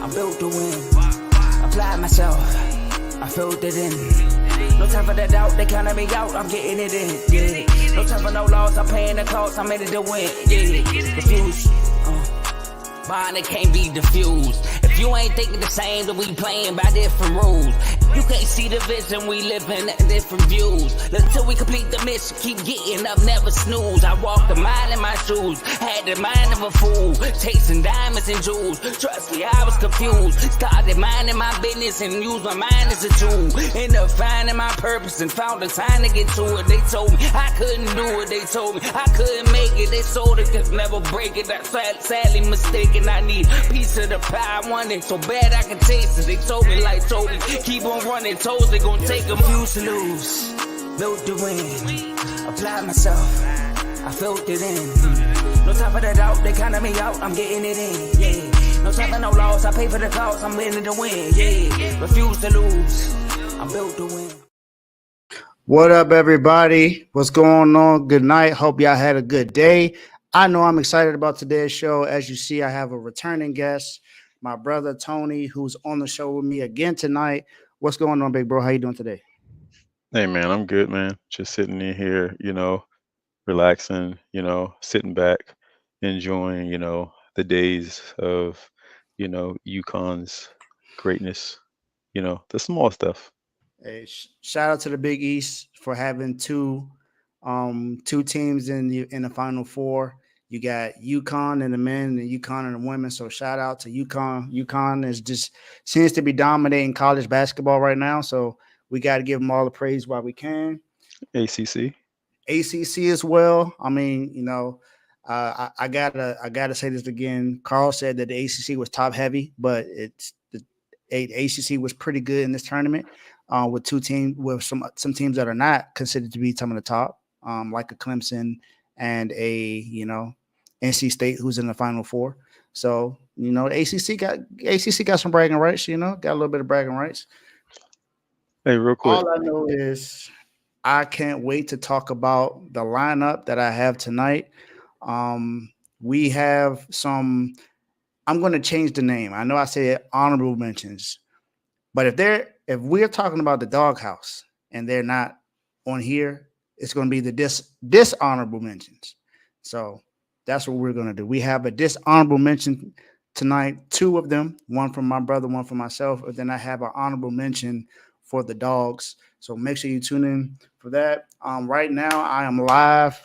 I'm built to win. Apply myself, I filled it in. No time for the doubt, they counted me out, I'm getting it in. Yeah. No time for no loss, I'm paying the cost, I'm in it to win. Yeah. Refuse. Bond it can't be diffused. If you ain't thinking the same, then we playing by different rules. You can't see the vision, we living at different views. Until we complete the mission, keep getting up, never snooze. I walked a mile in my shoes, had the mind of a fool, chasing diamonds and jewels. Trust me, I was confused. Started minding my business and used my mind as a tool. Ended up finding my purpose and found the time to get to it. They told me I couldn't do it. They told me I couldn't make it. They sold it, could never break it. I sadly mistaken. I need a piece of the pie. I want it so bad I can taste it. They told me like told me, keep on running. Toes they gon' take them. Refuse to lose, built to win. Apply myself, I filled it in. No time for the doubt, they counted me out, I'm getting it in. Yeah. No time for no loss, I pay for the cost, I'm winning to win. Yeah. Refuse to lose, I'm built to win. What up, everybody? What's going on? Good night. Hope y'all had a good day. I know I'm excited about today's show. As you see, I have a returning guest, my brother Tony, who's on the show with me again tonight. What's going on, big bro? How you doing today? Hey man, I'm good, man. Just sitting in here, relaxing, sitting back, enjoying, the days of, UConn's greatness, the small stuff. Hey, shout out to the Big East for having two teams in the Final Four. You got UConn and the men and UConn and the women. So shout out to UConn. UConn is just seems to be dominating college basketball right now. So we got to give them all the praise while we can. ACC. ACC as well. I mean, I gotta say this again. Carl said that the ACC was top heavy, but the ACC was pretty good in this tournament with two teams, with some teams that are not considered to be some of the top, like a Clemson and a NC State, who's in the Final Four. So ACC got some bragging rights. Got a little bit of bragging rights. Hey, real quick. All I know is I can't wait to talk about the lineup that I have tonight. We have some. I'm going to change the name. I know I said honorable mentions, but if we're talking about the doghouse and they're not on here, it's going to be the dishonorable mentions. So that's what we're going to do. We have a dishonorable mention tonight, two of them, one from my brother, one from myself. And then I have an honorable mention for the dogs. So make sure you tune in for that. Right now, I am live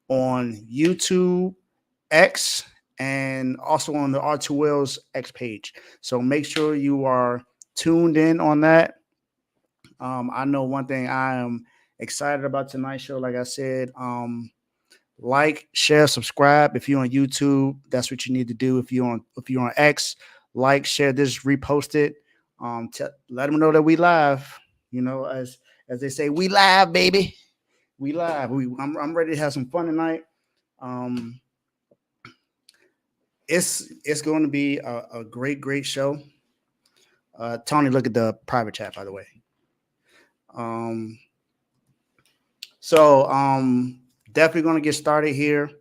on YouTube, X, and also on the R2L's X page. So make sure you are tuned in on that. I know one thing I am excited about tonight's show. Like I said, like, share, subscribe. If you're on YouTube, that's what you need to do. If you're on X, like, share this, repost it. Let them know that we live. As they say, we live, baby. We live. I'm ready to have some fun tonight. It's going to be a great show. Tony, look at the private chat, by the way. Definitely going to get started here.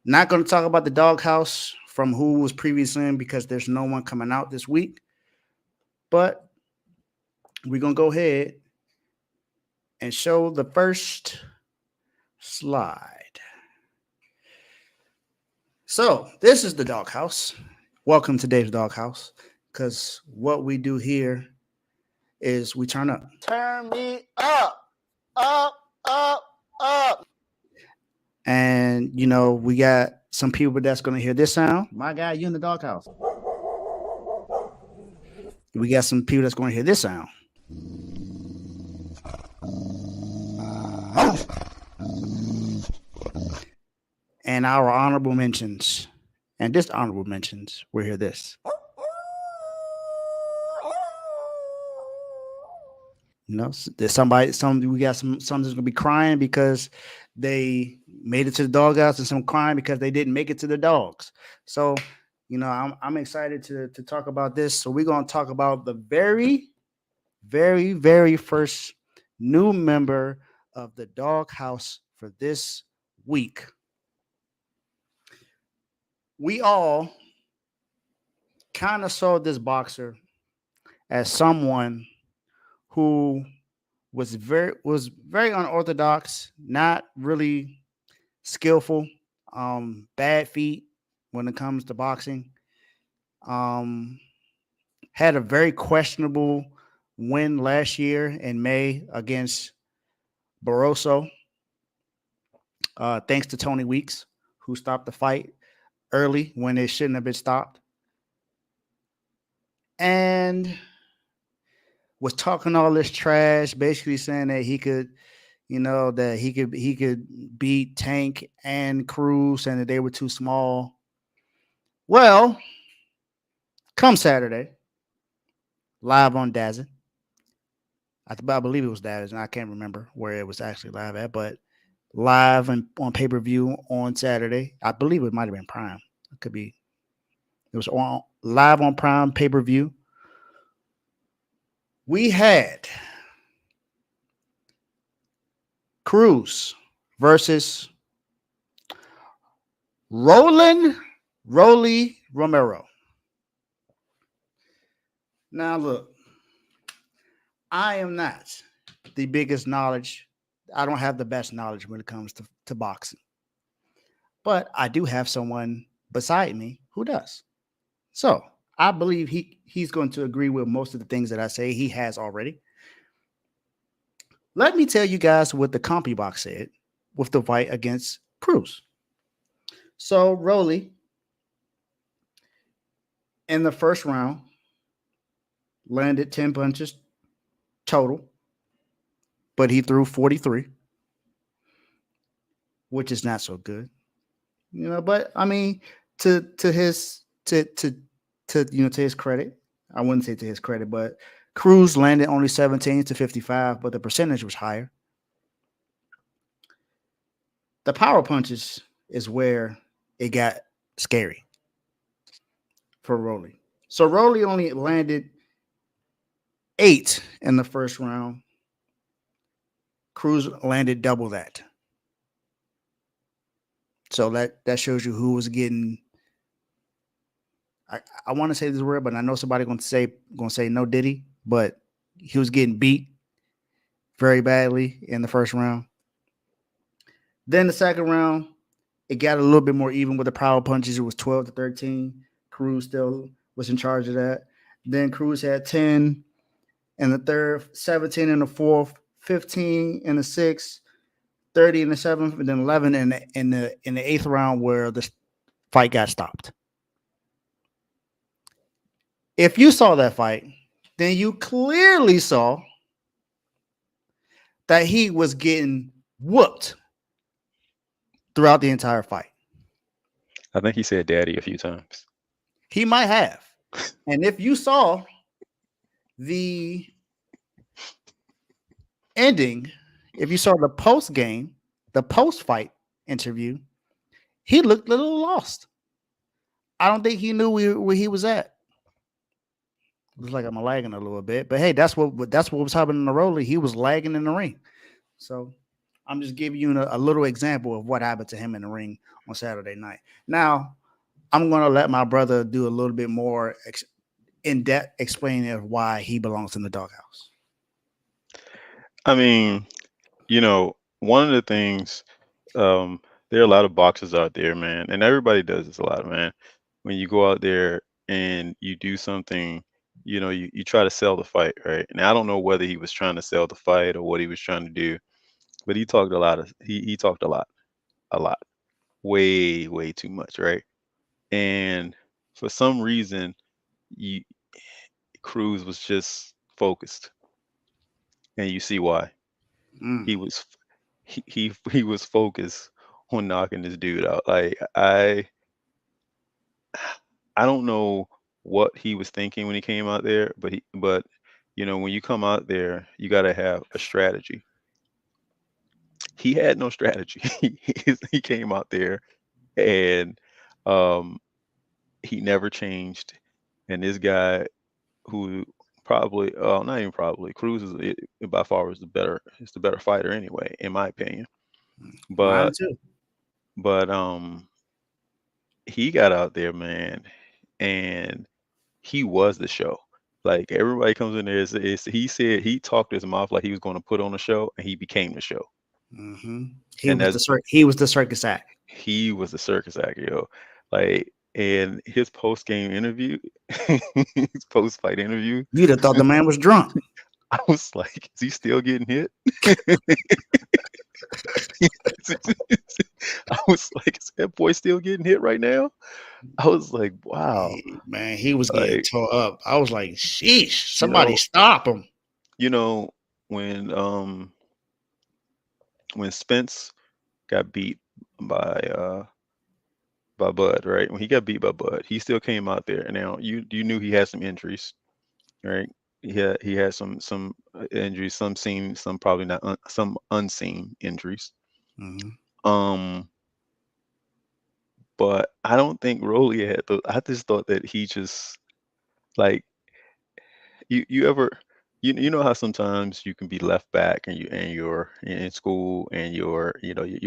Not going to talk about the doghouse from who was previously in because there's no one coming out this week. But we're going to go ahead and show the first slide. So this is the doghouse. Welcome to Dave's Doghouse, because what we do here is we turn up. Turn me up, up, up, up. And, we got some people that's going to hear this sound. My guy, you in the doghouse. We got some people that's going to hear this sound. And our honorable mentions and dishonorable mentions, we'll hear this. There's we got some that's going to be crying because they made it to the doghouse, and some crying because they didn't make it to the dogs. So, I'm excited to talk about this. So we're going to talk about the very, very, very first new member of the doghouse for this week. We all kind of saw this boxer as someone who was very unorthodox, not really skillful, bad feet when it comes to boxing. Um, had a very questionable win last year in May against Barroso, thanks to Tony Weeks, who stopped the fight early when it shouldn't have been stopped, and was talking all this trash, basically saying that he could beat Tank and Cruz, and that they were too small. Well, come Saturday, live on Dazzin. I believe it was Dazzin. I can't remember where it was actually live at, but live and on pay per view on Saturday. I believe it might have been Prime. It could be. It was on live on Prime pay per view. We had Cruz versus Roland Rolly Romero. Now look, I am not the biggest knowledge. I don't have the best knowledge when it comes to boxing. But I do have someone beside me who does. So I believe he's going to agree with most of the things that I say. He has already. Let me tell you guys what the CompuBox said with the fight against Cruz. So Rolly, in the first round, landed 10 punches total, but he threw 43, which is not so good. But I mean, to his credit, I wouldn't say to his credit, but Cruz landed only 17 to 55, but the percentage was higher. The power punches is where it got scary for Rolly. So Rolly only landed 8 in the first round. Cruz landed double that. So that shows you who was getting. I want to say this word, but I know somebody gonna say no Diddy, but he was getting beat very badly in the first round. Then the second round, it got a little bit more even with the power punches. It was 12 to 13. Cruz still was in charge of that. Then Cruz had 10 in the third, 17 in the fourth, 15 in the sixth, 30 in the seventh, and then 11 in the eighth round where the fight got stopped. If you saw that fight, then you clearly saw that he was getting whooped throughout the entire fight. I think he said daddy a few times. He might have. And if you saw the ending, if you saw the post-game, the post-fight interview, he looked a little lost. I don't think he knew where he was at. Looks like I'm lagging a little bit, but hey, that's what was happening in the Rolly. He was lagging in the ring. So I'm just giving you a little example of what happened to him in the ring on Saturday night. Now, I'm going to let my brother do a little bit more in-depth explaining of why he belongs in the doghouse. I mean, one of the things, there are a lot of boxers out there, man, and everybody does this a lot, man. When you go out there and you do something, you try to sell the fight, right? And I don't know whether he was trying to sell the fight or what he was trying to do, but he talked a lot. He talked a lot, way too much, right? And for some reason, Cruz was just focused, and you see why. He was he was focused on knocking this dude out. Like I don't know what he was thinking when he came out there, but when you come out there, you got to have a strategy. He had no strategy. He came out there and um he never changed. And this guy who probably, not even probably, Cruz by far is the better fighter anyway, in my opinion. Mine But too. but he got out there, man, and he was the show. Like everybody comes in there, he said he talked his mouth like he was going to put on a show, and he became the show. Mm-hmm. And He was the circus act. he was the circus act, yo. Like, and his post game interview, his post fight interview, You'd have thought the man was drunk. I was like, is he still getting hit? I was like, is that boy still getting hit right now? I was like, wow. Man, he was getting Like, tore up. I was like, sheesh, you somebody know, stop him. you know, when Spence got beat by Bud, right? When he got beat by Bud, he still came out there. And now you knew he had some injuries, right? He had some injuries, some seen, some probably not, some unseen injuries. Mm-hmm. But I don't think Rolly had those. I just thought that he just like you ever you know how sometimes you can be left back and you're in school and you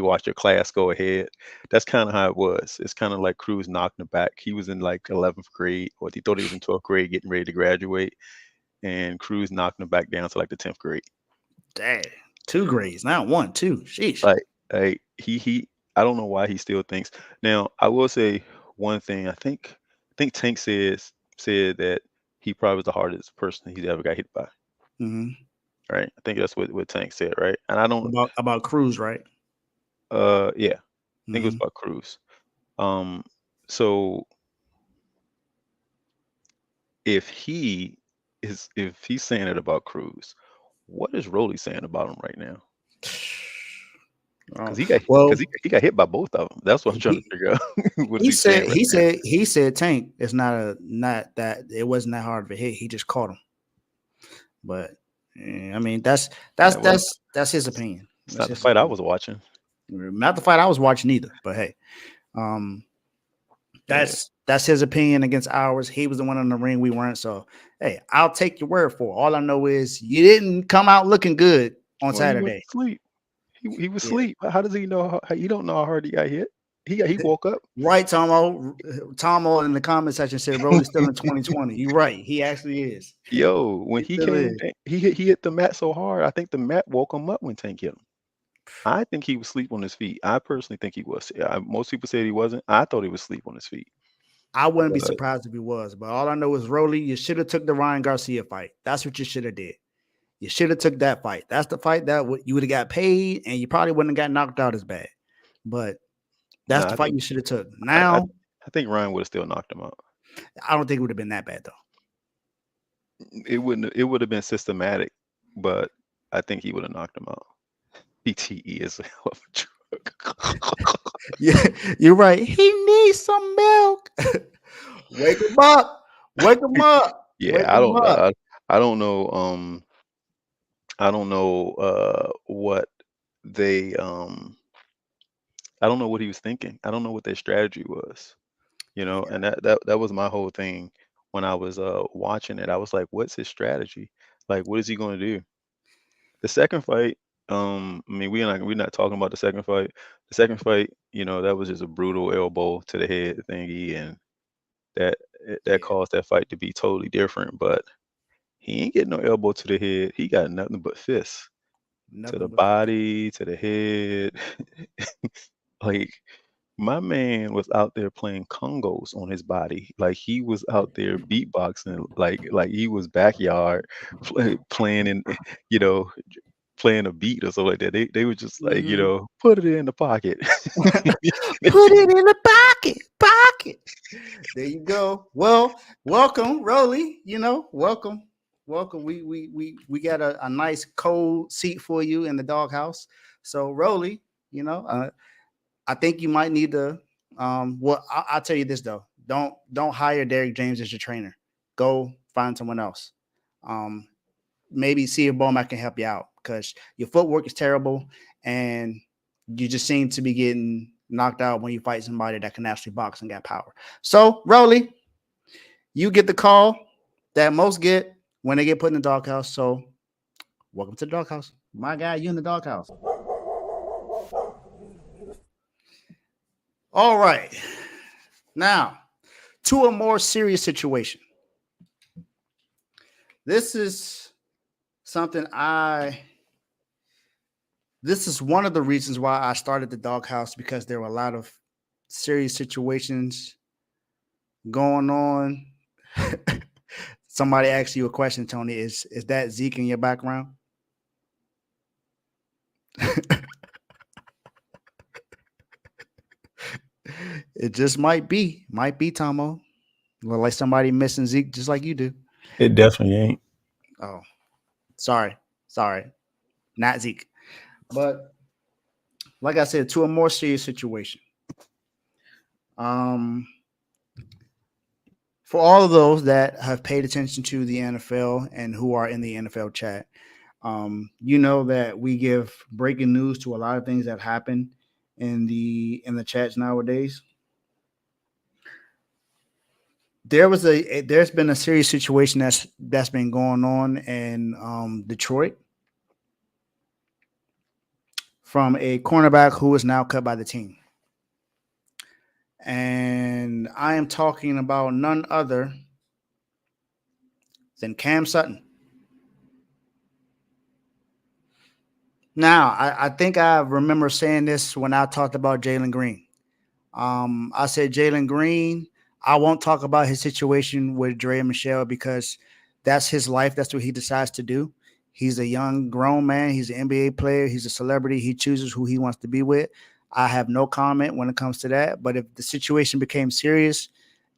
watch your class go ahead. That's kind of how it was. It's kind of like Cruz knocked him back. He was in like 11th grade, or he thought he was in 12th grade, getting ready to graduate, and Cruz knocked him back down to like the 10th grade. Dang, 2 grades, not 1, 2. Sheesh. Like he I don't know why he still thinks. Now I will say one thing. I think Tank said that he probably was the hardest person he's ever got hit by. Mm-hmm. Right. I think that's what Tank said, right? And I don't about Cruz, right? Yeah. I think it was about Cruz. So if he's saying it about Cruz, what is Rolly saying about him right now? Because he got hit by both of them. That's what I'm trying to figure out. What is he saying right now? He said Tank, it's not that it wasn't that hard of a hit. He just caught him. But I mean, that's his opinion. It's not the fight I was watching. Not the fight I was watching either. But hey, that's his opinion against ours. He was the one in the ring. We weren't. So hey, I'll take your word for it. All I know is you didn't come out looking good on Saturday. He was asleep. How does he know? You don't know how hard he got hit. He woke up. Right, Tomo in the comment section said Rolly's still in 2020. You're right. He actually is. Yo, when he came, he hit the mat so hard. I think the mat woke him up when Tank hit him. I think he was asleep on his feet. I personally think he was. Most people said he wasn't. I thought he was asleep on his feet. I wouldn't be surprised if he was. But all I know is Rolly, you should have took the Ryan Garcia fight. That's what you should have did. You should have took that fight. That's the fight that you would have got paid, and you probably wouldn't have got knocked out as bad. But that's the fight you should have took. Now, I think Ryan would have still knocked him out. I don't think it would have been that bad though. It wouldn't. It would have been systematic, but I think he would have knocked him out. PTE is a hell of a drug. Yeah, you're right. He needs some milk. Wake him up. Wake him up. Yeah, I don't know. I don't know what they I don't know what he was thinking. I don't know what their strategy was. And that was my whole thing when I was watching it. I was like, what's his strategy? Like, what is he going to do? The second fight, I mean, we're not talking about the second fight. The second fight, that was just a brutal elbow to the head thingy, and that caused that fight to be totally different. But he ain't getting no elbow to the head. He got nothing but fists to the body, to the head. Like, my man was out there playing congos on his body. Like, he was out there beatboxing, like he was backyard playing in, playing a beat or something like that. They were just like, put it in the pocket. Put it in the pocket. There you go. Well, welcome, Rolly. Welcome. We got a nice cold seat for you in the doghouse. So, Rolly, I think you might need to. I'll tell you this though. Don't hire Derek James as your trainer. Go find someone else. Maybe see if Bomac can help you out, because your footwork is terrible and you just seem to be getting knocked out when you fight somebody that can actually box and got power. So, Rolly, you get the call that most get when they get put in the doghouse. So, welcome to the doghouse. My guy, you in the doghouse. All right. Now, to a more serious situation. This is something this is one of the reasons why I started the doghouse, because there were a lot of serious situations going on. Somebody asked you a question, Tony. Is that Zeke in your background? It just might be. Might be, Tomo. Look like somebody missing Zeke just like you do. It definitely ain't. Oh, sorry. Not Zeke. But like I said, to a more serious situation. For all of those that have paid attention to the NFL and who are in the NFL chat, you know that we give breaking news to a lot of things that happen in the chats nowadays. There's been a serious situation that's been going on in Detroit from a cornerback who is now cut by the team. And I am talking about none other than Cam Sutton. Now, I think I remember saying this when I talked about Jalen Green. I said Jalen Green, I won't talk about his situation with Dre and Michelle because that's his life. That's what he decides to do. He's a young, grown man. He's an NBA player. He's a celebrity. He chooses who he wants to be with. I have no comment when it comes to that. But if the situation became serious,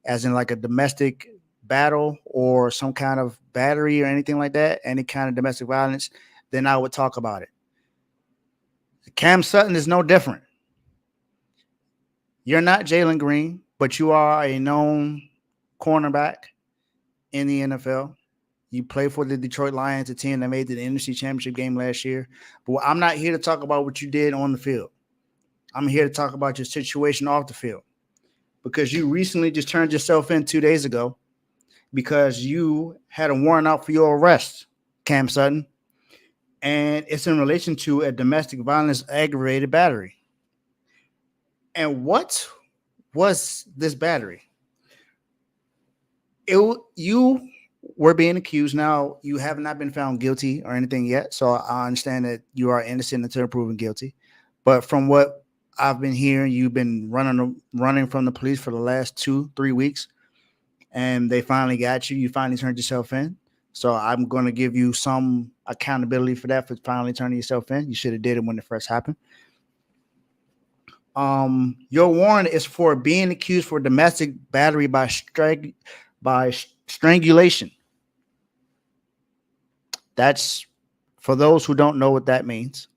as in like a domestic battle or some kind of battery or anything like that, any kind of domestic violence, then I would talk about it. Cam Sutton is no different. You're not Jalen Green, but you are a known cornerback in the NFL. You play for the Detroit Lions, a team that made the NFC Championship game last year. But I'm not here to talk about what you did on the field. I'm here to talk about your situation off the field, because you recently just turned yourself in 2 days ago because you had a warrant out for your arrest, Cam Sutton. And it's in relation to a domestic violence aggravated battery. And what was this battery? You were being accused. Now, you have not been found guilty or anything yet, so I understand that you are innocent until proven guilty. But from what I've been hearing, you've been running from the police for the last 2-3 weeks, and they finally got you. You finally turned yourself in. So I'm going to give you some accountability for that, for finally turning yourself in. You should have did it when it first happened. Your warrant is for being accused for domestic battery by strangulation. That's for those who don't know what that means,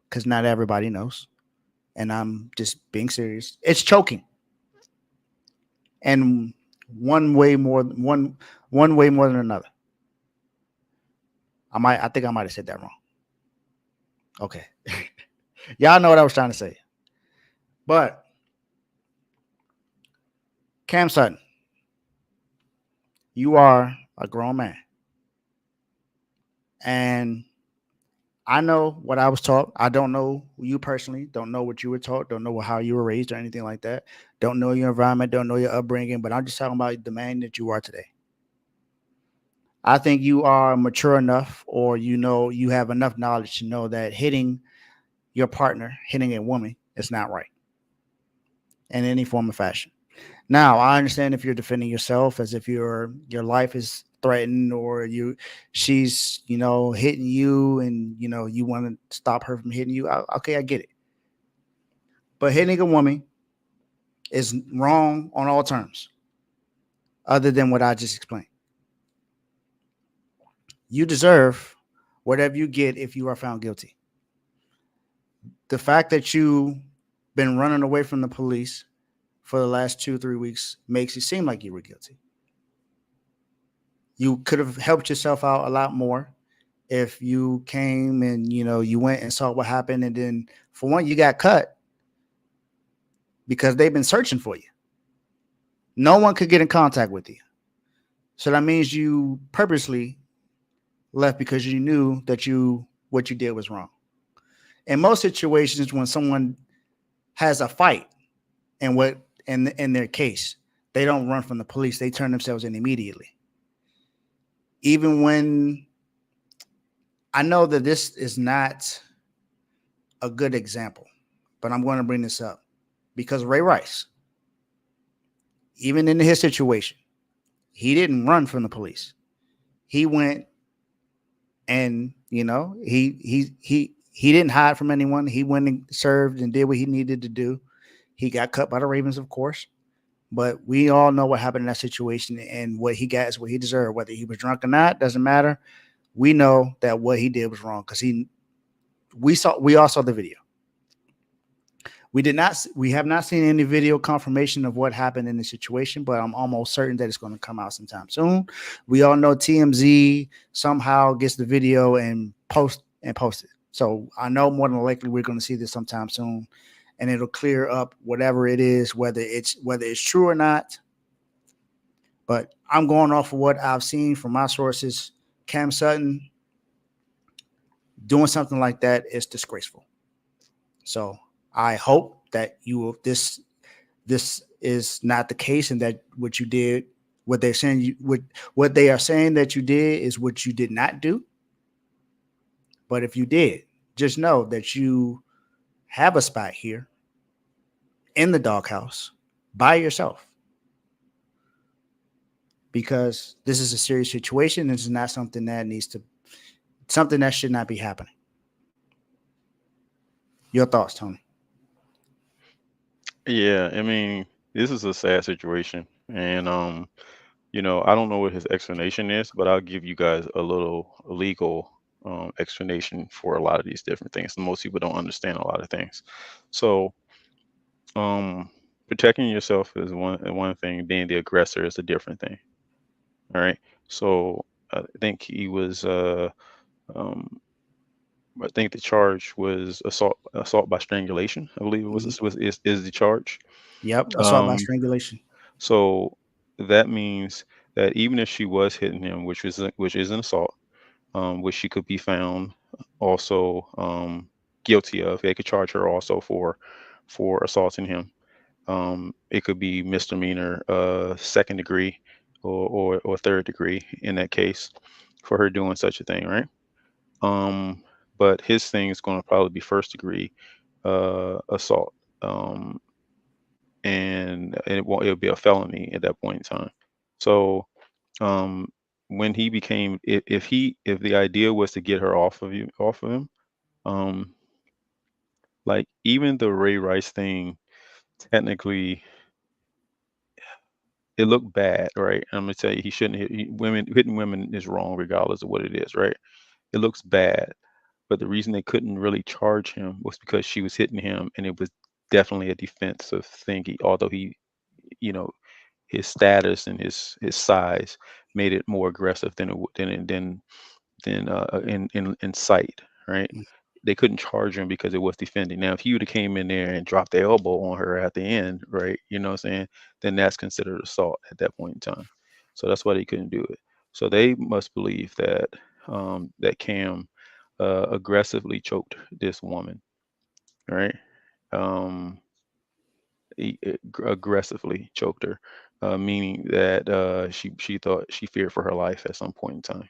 because not everybody knows. And I'm just being serious. It's choking. And one way more than another. I think I might have said that wrong. Okay. Y'all know what I was trying to say. But Cam Sutton, you are a grown man. And I know what I was taught. I don't know you personally. Don't know what you were taught. Don't know how you were raised or anything like that. Don't know your environment. Don't know your upbringing. But I'm just talking about the man that you are today. I think you are mature enough, or you have enough knowledge to know that hitting your partner, hitting a woman, is not right in any form or fashion. Now, I understand if you're defending yourself as if your life is threatened, or she's hitting you, and you want to stop her from hitting you. Okay, I get it. But hitting a woman is wrong on all terms, other than what I just explained. You deserve whatever you get if you are found guilty. The fact that you've been running away from the police for the last 2-3 weeks makes it seem like you were guilty. You could have helped yourself out a lot more if you came and, you went and saw what happened. And then, for one, you got cut because they've been searching for you. No one could get in contact with you. So that means you purposely left because you knew that what you did was wrong. In most situations, when someone has a fight and in their case, they don't run from the police. They turn themselves in immediately. even when I know that this is not a good example, but I'm going to bring this up because Ray Rice, even in his situation, he didn't run from the police. He went and he didn't hide from anyone. He went and served and did what he needed to do. He got cut by the Ravens, of course, but we all know what happened in that situation, and what he got is what he deserved. Whether he was drunk or not doesn't matter. We know that what he did was wrong because we all saw the video. We have not seen any video confirmation of what happened in the situation, but I'm almost certain that it's going to come out sometime soon. We all know TMZ somehow gets the video and post it. So I know more than likely we're going to see this sometime soon, and it'll clear up whatever it is, whether it's true or not. But I'm going off of what I've seen from my sources. Cam Sutton doing something like that is disgraceful. So I hope that this is not the case, and that what you did, what they're saying, what they are saying that you did is what you did not do. But if you did, just know that you have a spot here in the doghouse by yourself, because this is a serious situation. This is not something that should not be happening. Your thoughts, Tony? Yeah, I mean, this is a sad situation, and I don't know what his explanation is, but I'll give you guys a little legal explanation for a lot of these different things. Most people don't understand a lot of things. So, um, protecting yourself is one thing. Being the aggressor is a different thing. All right. So I think he was. Um, I think the charge was assault by strangulation. I believe it is the charge. Yep, assault by Um, strangulation. so that means that even if she was hitting him, which is an assault, which she could be found also guilty of. They could charge her also for assaulting him. It could be misdemeanor, second degree, or third degree in that case for her doing such a thing, right? Um, but his thing is going to probably be first degree assault, um, and it'll be a felony at that point in time. So um, when he became, if the idea was to get her off of him, um, like even the Ray Rice thing, technically it looked bad, right? I'm gonna tell you, he shouldn't women. Hitting women is wrong regardless of what it is, right? It looks bad, but the reason they couldn't really charge him was because she was hitting him, and it was definitely a defensive thing. Although you know, his status and his size made it more aggressive than in sight, right? They couldn't charge him because it was defending. Now, if he would have came in there and dropped the elbow on her at the end, right? You know what I'm saying? Then that's considered assault at that point in time. So that's why they couldn't do it. So they must believe that Cam aggressively choked this woman, right? Um, aggressively choked her, meaning that she thought she feared for her life at some point in time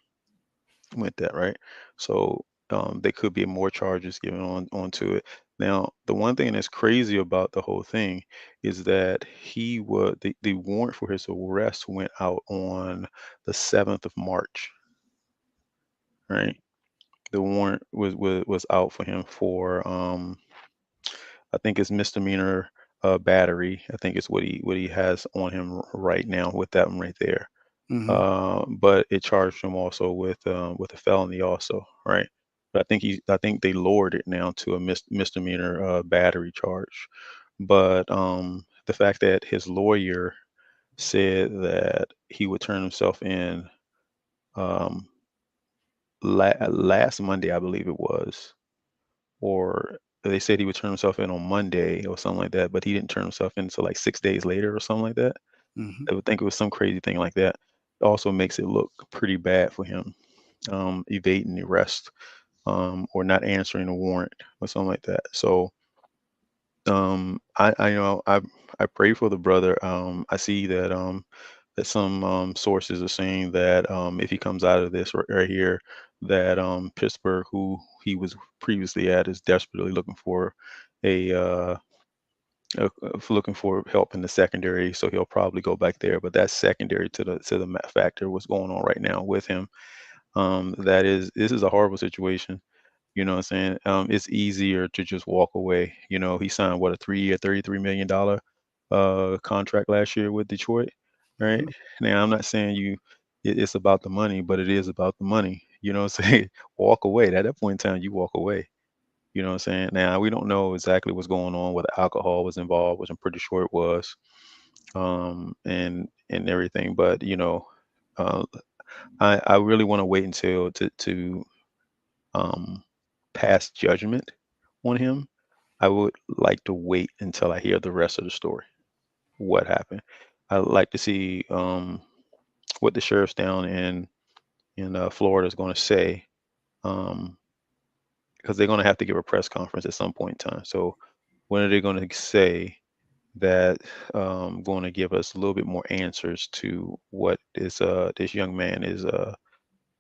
with that, right? So there could be more charges given onto it. Now, the one thing that's crazy about the whole thing is that the warrant for his arrest went out on the 7th of March, right? The warrant was out for him for I think it's misdemeanor battery. I think it's what he has on him right now with that one right there. Mm-hmm. But it charged him also with a felony also, right? But I think they lowered it now to a misdemeanor battery charge. But the fact that his lawyer said that he would turn himself in um, last Monday, I believe it was, or they said he would turn himself in on Monday or something like that, but he didn't turn himself in until like 6 days later or something like that. Mm-hmm. I would think it was some crazy thing like that. It also makes it look pretty bad for him, evading the arrest, or not answering a warrant or something like that. So I pray for the brother. I see that some sources are saying that if he comes out of this right here, that Pittsburgh, who he was previously at, is desperately looking for a looking for help in the secondary. So he'll probably go back there. But that's secondary to the factor what's going on right now with him. That is, this is a horrible situation. You know what I'm saying? It's easier to just walk away. You know, he signed what, a 3-year, $33 million contract last year with Detroit, right? Mhm. Now I'm not saying it's about the money, but it is about the money. You know what I'm saying? Walk away. At that point in time, you walk away. You know what I'm saying? Now we don't know exactly what's going on, whether alcohol was involved, which I'm pretty sure it was, and everything. But uh, I really want to wait until to um, pass judgment on him. I would like to wait until I hear the rest of the story. What happened? I'd like to see what the sheriff's down in Florida is going to say, um, because they're going to have to give a press conference at some point in time. So when are they going to say that, going to give us a little bit more answers to what this young man is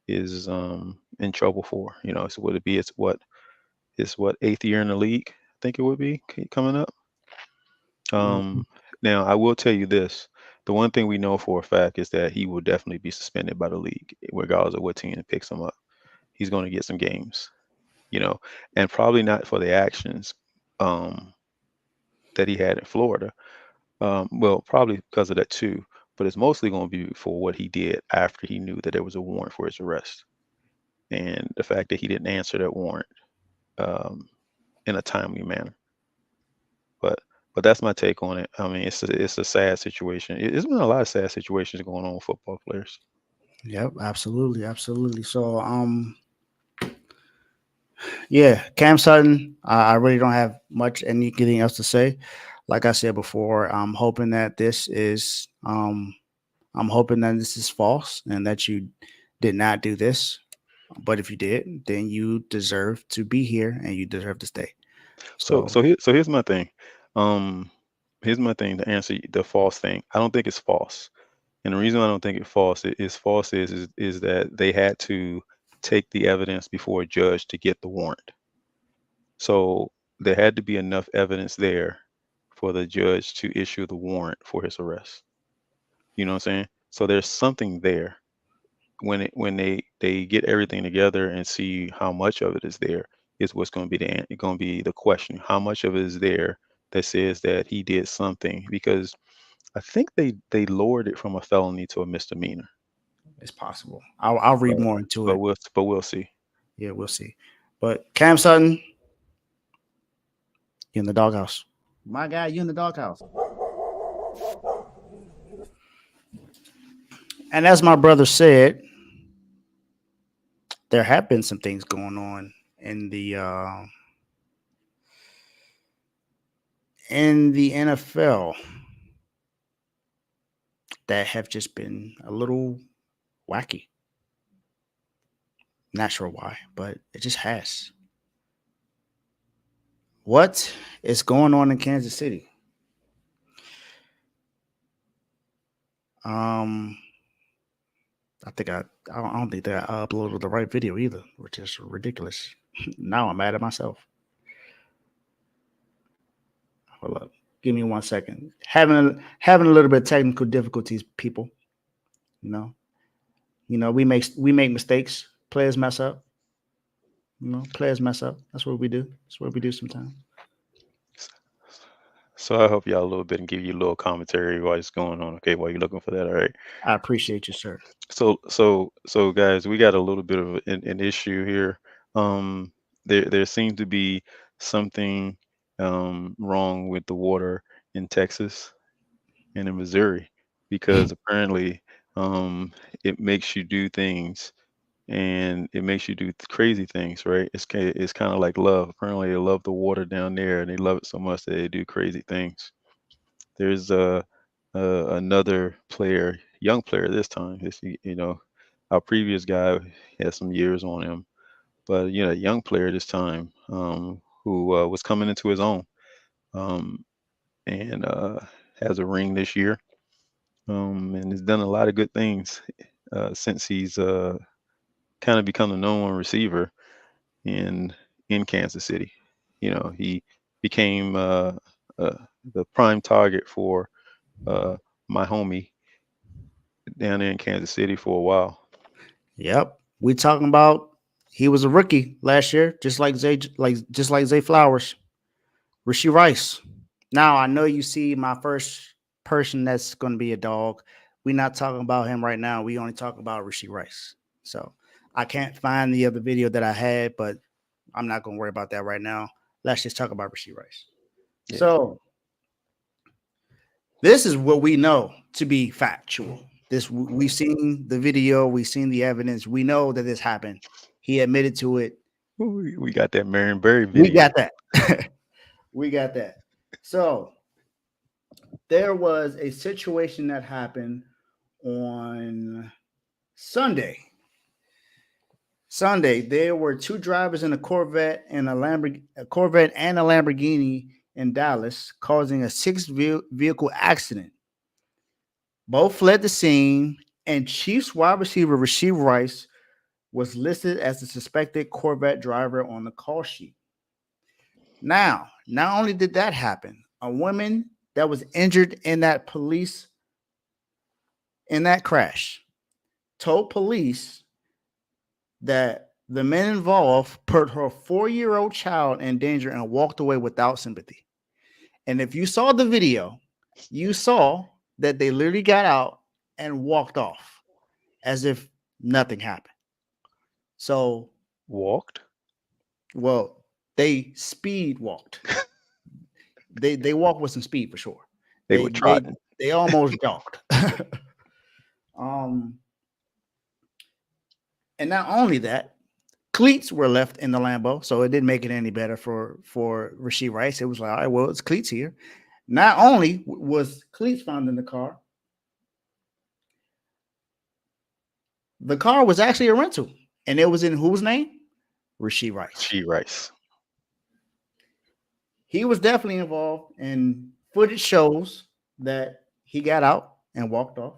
in trouble for? So would it be, it's what, eighth year in the league? I think it would be coming up. Mhm. Now I will tell you this: the one thing we know for a fact is that he will definitely be suspended by the league, regardless of what team picks him up. He's going to get some games, you know, and probably not for the actions um, that he had in Florida. Well, probably because of that too, but it's mostly going to be for what he did after he knew that there was a warrant for his arrest, and the fact that he didn't answer that warrant um, in a timely manner. But but that's my take on it. I mean, it's a sad situation. It's been a lot of sad situations going on with football players. Yep, absolutely, absolutely. So, yeah, Cam Sutton. I really don't have much anything else to say. Like I said before, I'm hoping that this is false and that you did not do this. But if you did, then you deserve to be here and you deserve to stay. So So, so here so here's my thing. Um, here's my thing to answer the false thing. I don't think it's false, and the reason I don't think it's false is that they had to take the evidence before a judge to get the warrant. So there had to be enough evidence there for the judge to issue the warrant for his arrest. You know what I'm saying? So there's something there. When they get everything together and see how much of it is there, is what's going to be going to be the question. How much of it is there that says that he did something? Because I think they lowered it from a felony to a misdemeanor. it's possible. I'll read But more into but it. we'll see. Yeah, we'll see. But Cam Sutton, you in the doghouse. My guy, you in the doghouse. And as my brother said, there have been some things going on in the NFL that have just been a little wacky. Not sure why, but it just has. What is going on in Kansas City? Um, I don't think that I uploaded the right video either, which is ridiculous. Now I'm mad at myself. Hold up, give me 1 second. Having a little bit of technical difficulties, people. You know, we make mistakes. Players mess up. Players mess up. That's what we do. That's what we do sometimes. So I help y'all a little bit and give you a little commentary while it's going on. Okay, while you're looking for that. All right. I appreciate you, sir. So guys, we got a little bit of an issue here. Um, there seems to be something wrong with the water in Texas and in Missouri, because apparently um, it makes you do things, and it makes you do crazy things, right? It's kind of like love. Apparently, they love the water down there, and they love it so much that they do crazy things. There's another player, young player this time. Our previous guy had some years on him, but a young player this time, who was coming into his own, um, and has a ring this year. and has done a lot of good things since he's kind of become the number one receiver in Kansas City. He became uh, the prime target for uh, my homie down there in Kansas City for a while. Yep. We talking about he was a rookie last year, just like Zay Flowers. Rishi Rice. Now I know you see my first person that's going to be a dog. We're not talking about him right now. We only talk about Rishi Rice. So I can't find the other video that I had, but I'm not going to worry about that right now. Let's just talk about Rishi Rice. Yeah. So this is what we know to be factual. We've seen the video, we've seen the evidence. We know that this happened. He admitted to it. We got that Marion Berry video. We got that. We got that. So there was a situation that happened on Sunday. There were two drivers in a Corvette and a Lamborghini in Dallas, causing a six-vehicle accident. Both fled the scene, and Chiefs wide receiver Rashee Rice was listed as the suspected Corvette driver on the call sheet. Now, not only did that happen, a woman that was injured in that crash told police that the men involved put her 4-year-old child in danger and walked away without sympathy. And if you saw the video, you saw that they literally got out and walked off as if nothing happened. So Walked? Well, they speed walked. they walked with some speed for sure. They were trotting. They almost jogged. And not only that, cleats were left in the Lambo, so it didn't make it any better for Rashee Rice. It was like, all right, well, it's cleats here. Not only was cleats found in the car was actually a rental, and it was in whose name? Rashee Rice. Rashee Rice. He was definitely involved, and footage shows that he got out and walked off.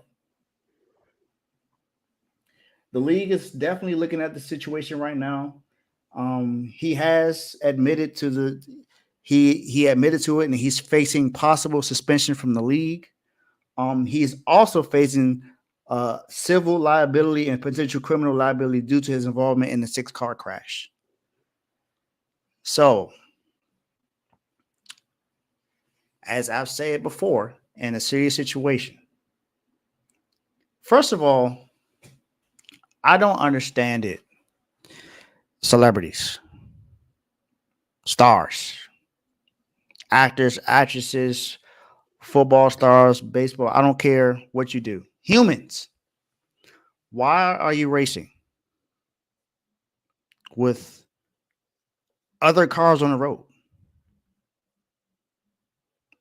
The league is definitely looking at the situation right now. He has admitted to he admitted to it, and he's facing possible suspension from the league. He's also facing civil liability and potential criminal liability due to his involvement in the 6-car crash. So, as I've said before, in a serious situation, first of all, I don't understand it. Celebrities, stars, actors, actresses, football stars, baseball, I don't care what you do. Humans, why are you racing with other cars on the road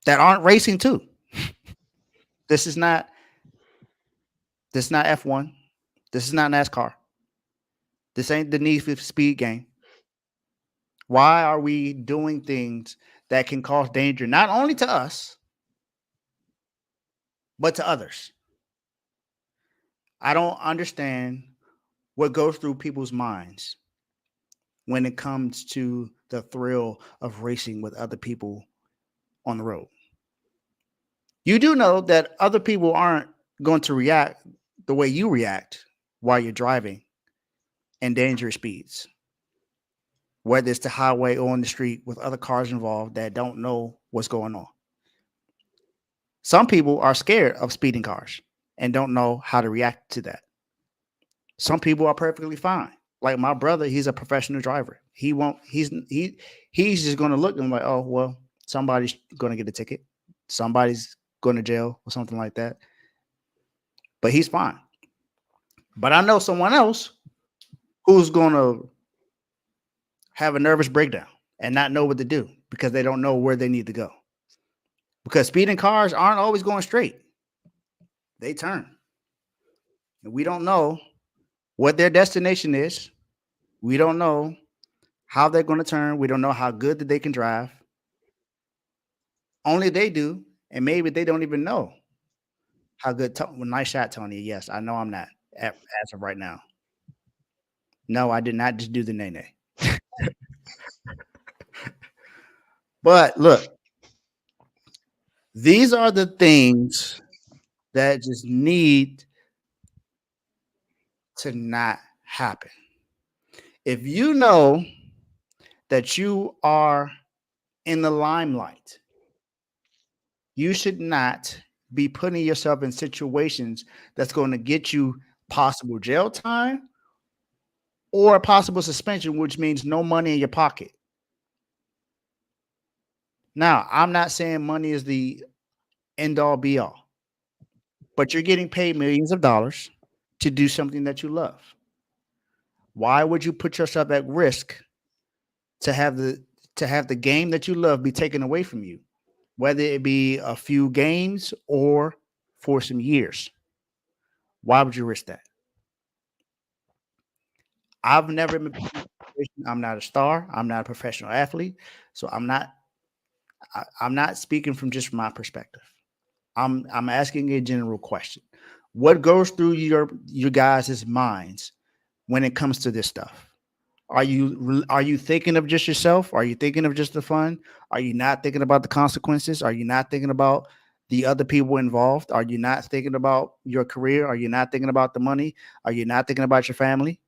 that aren't racing too? This is not F1. This is not NASCAR. This ain't the Need for Speed game. Why are we doing things that can cause danger not only to us, but to others? I don't understand what goes through people's minds when it comes to the thrill of racing with other people on the road. You do know that other people aren't going to react the way you react while you're driving in dangerous speeds, whether it's the highway or on the street with other cars involved that don't know what's going on. Some people are scared of speeding cars and don't know how to react to that. Some people are perfectly fine. Like my brother, he's a professional driver. He's just going to look and like, oh, well, somebody's going to get a ticket. Somebody's going to jail or something like that. But he's fine. But I know someone else who's going to have a nervous breakdown and not know what to do because they don't know where they need to go. Because speeding cars aren't always going straight. They turn. And we don't know what their destination is. We don't know how they're going to turn. We don't know how good that they can drive. Only they do. And maybe they don't even know How good? Nice shot, Tony. Yes, I know I'm not as of right now. No, I did not just do the nay nay. But look, these are the things that just need to not happen. If you know that you are in the limelight, you should not be putting yourself in situations that's going to get you possible jail time or possible suspension, which means no money in your pocket. Now, I'm not saying money is the end all be all, but you're getting paid millions of dollars to do something that you love. Why would you put yourself at risk to have the game that you love be taken away from you, whether it be a few games or for some years? Why would you risk that? I've never been. I'm not a star. I'm not a professional athlete, so I'm not speaking from just my perspective. I'm asking a general question. What goes through your guys' minds when it comes to this stuff? Are you thinking of just yourself? Are you thinking of just the fun? Are you not thinking about the consequences? Are you not thinking about the other people involved? Are you not thinking about your career? Are you not thinking about the money? Are you not thinking about your family?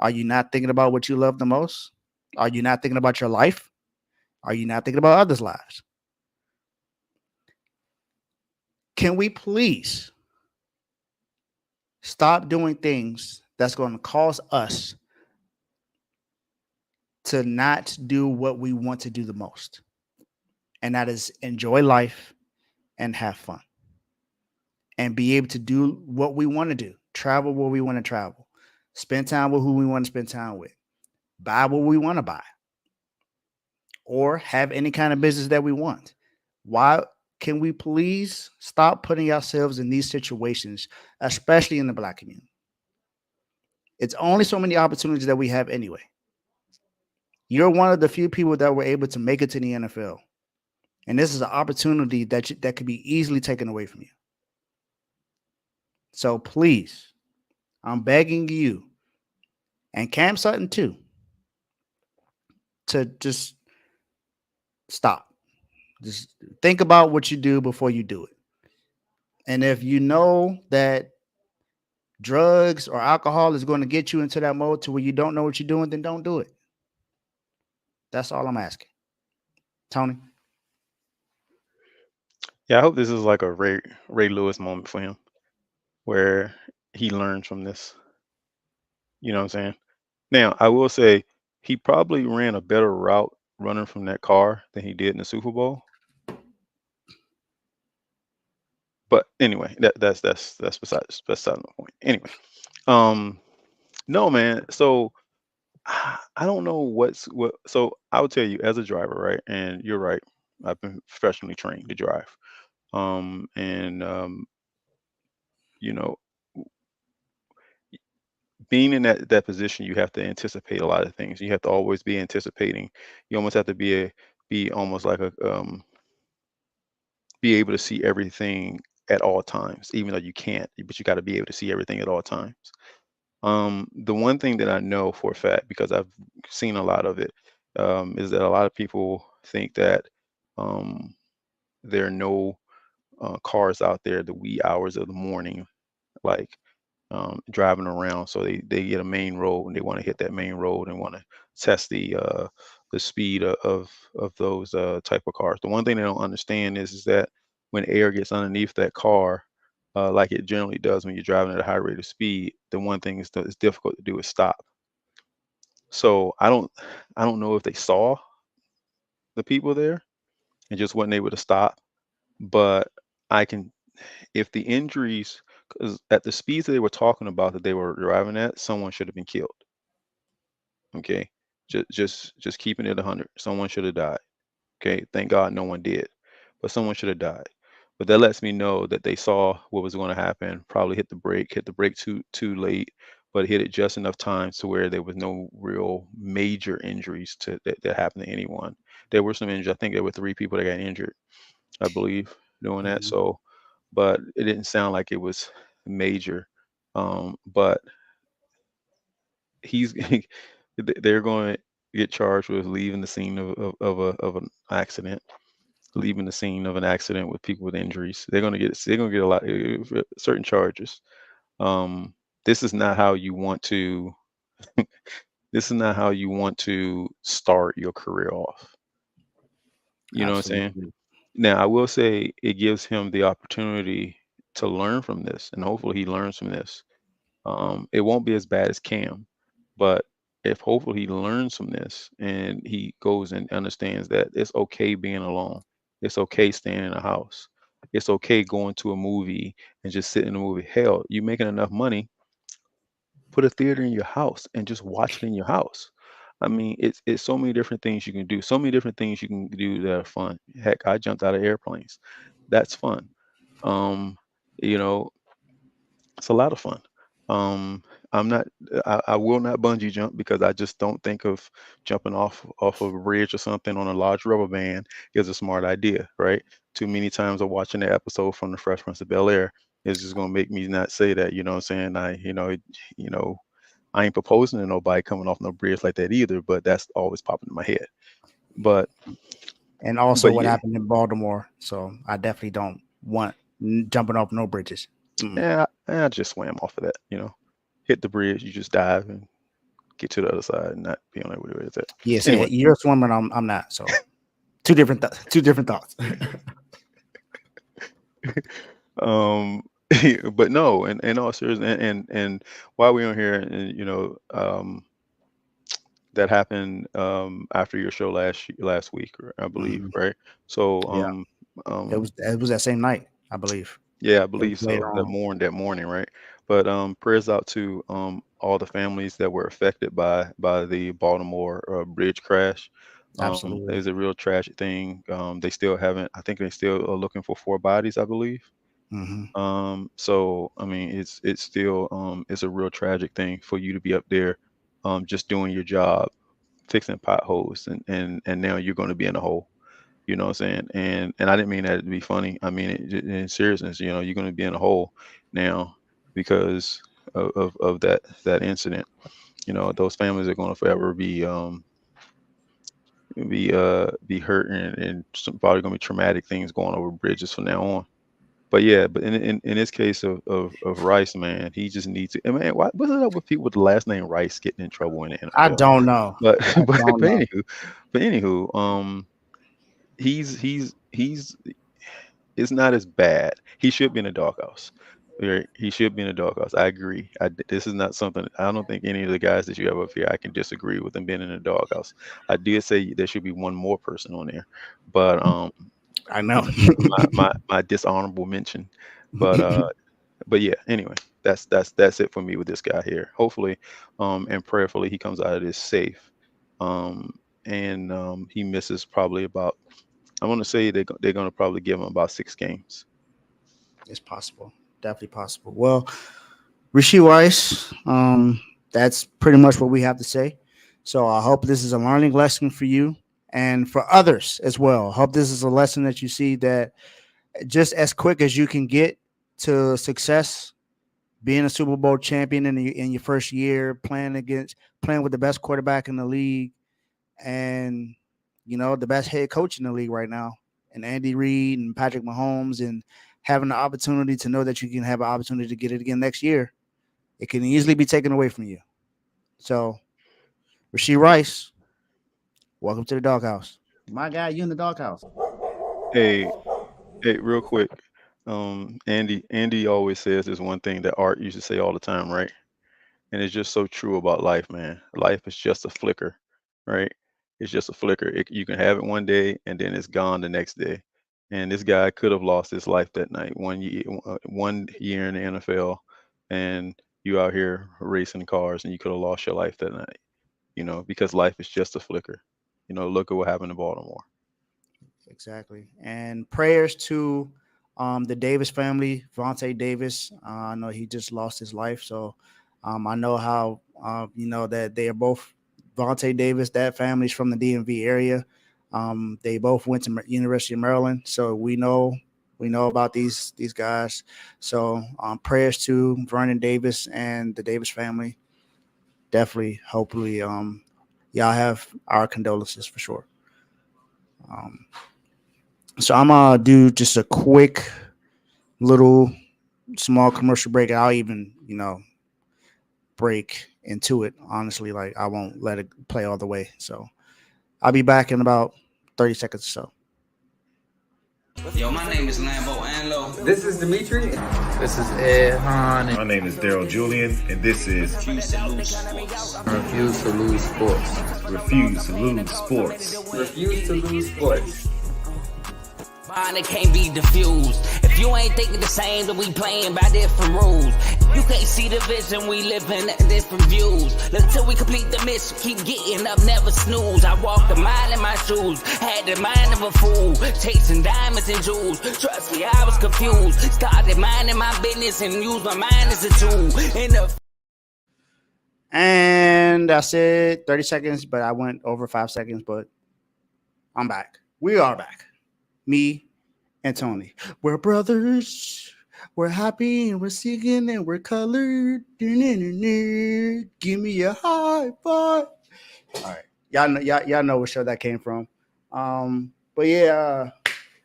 Are you not thinking about what you love the most? Are you not thinking about your life? Are you not thinking about others' lives? Can we please stop doing things that's going to cause us to not do what we want to do the most? And that is enjoy life and have fun and be able to do what we want to do, travel where we want to travel, spend time with who we want to spend time with, buy what we want to buy, or have any kind of business that we want. Why can we please stop putting ourselves in these situations, especially in the Black community? It's only so many opportunities that we have anyway. You're one of the few people that were able to make it to the NFL. And this is an opportunity that could be easily taken away from you. So please, I'm begging you, and Cam Sutton too, to just stop. Just think about what you do before you do it. And if you know that drugs or alcohol is going to get you into that mode to where you don't know what you're doing, then don't do it. That's all I'm asking. Tony? Yeah, I hope this is like a Ray Lewis moment for him, where he learns from this. You know what I'm saying? Now, I will say he probably ran a better route running from that car than he did in the Super Bowl. But anyway, that's beside the point. Anyway, um, no, man. So I don't know what. So I would tell you as a driver, right? And you're right. I've been professionally trained to drive. And you know, being in that position, you have to anticipate a lot of things. You have to always be anticipating. You almost have to be almost like a be able to see everything at all times, even though you can't. But you got to be able to see everything at all times. The one thing that I know for a fact, because I've seen a lot of it, is that a lot of people think that um, there are no cars out there the wee hours of the morning, like driving around. So they get a main road and they want to hit that main road and want to test the speed of those type of cars. The one thing they don't understand is that when air gets underneath that car, like it generally does when you're driving at a high rate of speed, the one thing is difficult to do is stop. So I don't know if they saw the people there and just wasn't able to stop, but I can if the injuries, because at the speeds that they were talking about that they were driving at, someone should have been killed. Okay, just keeping it 100. Someone should have died. Okay, thank God no one did, but someone should have died. But that lets me know that they saw what was going to happen. Probably hit the brake too late, but hit it just enough time to where there was no real major injuries that happened to anyone. There were some injuries. I think there were three people that got injured, I believe, doing that. Mhm. So but it didn't sound like it was major. But he's they're going to get charged with leaving the scene of an accident, leaving the scene of an accident with people with injuries. They're going to get a lot certain charges. Um, this is not how you want to. This is not how you want to start your career off. You know what I'm saying? Absolutely. Now, I will say it gives him the opportunity to learn from this, and hopefully he learns from this. It won't be as bad as Cam, but if hopefully he learns from this and he goes and understands that it's okay being alone, it's okay staying in a house, it's okay going to a movie and just sitting in a movie. Hell, you making enough money, put a theater in your house and just watch it in your house. I mean, it's so many different things you can do, so many different things you can do that are fun. Heck, I jumped out of airplanes. That's fun. Um, you know, it's a lot of fun. Um, I'm not. I will not bungee jump because I just don't think of jumping off of a bridge or something on a large rubber band is a smart idea, right? Too many times of watching the episode from The Fresh Prince of Bel Air is just gonna make me not say that. You know what I'm saying? You know, I ain't proposing to nobody coming off no bridge like that either. But that's always popping in my head. But And also but what yeah, happened in Baltimore. So I definitely don't want jumping off no bridges. Mm. I just swam off of that. Hit the bridge, you just dive and get to the other side and not be on that way. That's it. Yeah, so Anyway, you're a swimmer, and I'm not. So two different thoughts. um, but no, and in all seriousness, and while we're on here, and that happened after your show last week, I believe, Mhm. right? So Yeah, um, it was that same night, I believe. yeah, I It was believe so. later on. That morning, right? But prayers out to all the families that were affected by the Baltimore bridge crash. It Absolutely. was a real tragic thing. They still haven't. I think they still are looking for 4 bodies, I believe. Hmm. So I mean, it's still it's a real tragic thing for you to be up there, just doing your job, fixing potholes, and now you're going to be in a hole. You know what I'm saying? And I didn't mean that to be funny. I mean it in seriousness. You're going to be in a hole now because of that incident. Those families are going to forever be hurt, and probably going to be traumatic things going over bridges from now on. But yeah, but in this case of Rice, man, he just needs to. And man, what's it up with people with the last name Rice getting in trouble in the I NFL? don't know. But I but don't know. anywho, he's it's not as bad. He should be in a doghouse. Right? He should be in a doghouse. I agree. This is not something. I don't think any of the guys that you have up here, I can disagree with them being in a doghouse. I did say there should be one more person on there, but I know. my dishonorable mention. But yeah. Anyway, that's it for me with this guy here. Hopefully, and prayerfully, he comes out of this safe. Um, and he misses probably about. I want to say they're going to probably give him about 6 games. It's possible. Definitely possible. Well, Rishi Rice, that's pretty much what we have to say. So I hope this is a learning lesson for you and for others as well. I hope this is a lesson that you see that just as quick as you can get to success, being a Super Bowl champion in your first year, playing with the best quarterback in the league, and the best head coach in the league right now, and Andy Reid and Patrick Mahomes, and having the opportunity to know that you can have an opportunity to get it again next year, it can easily be taken away from you. So, Rasheed Rice, welcome to the doghouse. My guy, you in the doghouse. Hey, hey, real quick. Andy always says this one thing that Art used to say all the time, right? And it's just so true about life, man. Life is just a flicker, right? It's just a flicker. You can have it one day and then it's gone the next day. And this guy could have lost his life that night. 1 year in the NFL, and you out here racing cars, and you could have lost your life that night. Because life is just a flicker. Look at what happened in Baltimore. Exactly. And prayers to the Davis family, Vontae Davis. I know he just lost his life. So I know how, that they are both Vontae Davis, that family's from the DMV area. They both went to University of Maryland. So we know We know about these guys. So prayers to Vernon Davis and the Davis family. Definitely, hopefully, y'all have our condolences for sure. So I'm gonna do just a quick little small commercial break. I'll even, break into it. Honestly, like I won't let it play all the way. So I'll be back in about 30 seconds or so. Yo, my name is Lambo Anlo. This is Dimitri. This is Ed Hahn. My name is Daryl Julian, and this is Refuse to lose sports. Refuse to lose sports. Refuse to Lose Sports. Refuse to lose sports. Mine, it can't be diffused. If you ain't thinking the same, then we playing by different rules. You can't see the vision, we living at different views. Until we complete the mission, keep getting up, never snooze. I walked a mile in my shoes, had the mind of a fool, chasing diamonds and jewels. Trust me, I was confused. Started minding my business and used my mind as a tool. And I said 30 seconds, but I went over 5 seconds, but I'm back. We are back. Me and Tony. We're brothers. We're happy and we're singing and we're colored. Give me a high five. All right. Y'all know what show that came from. But yeah,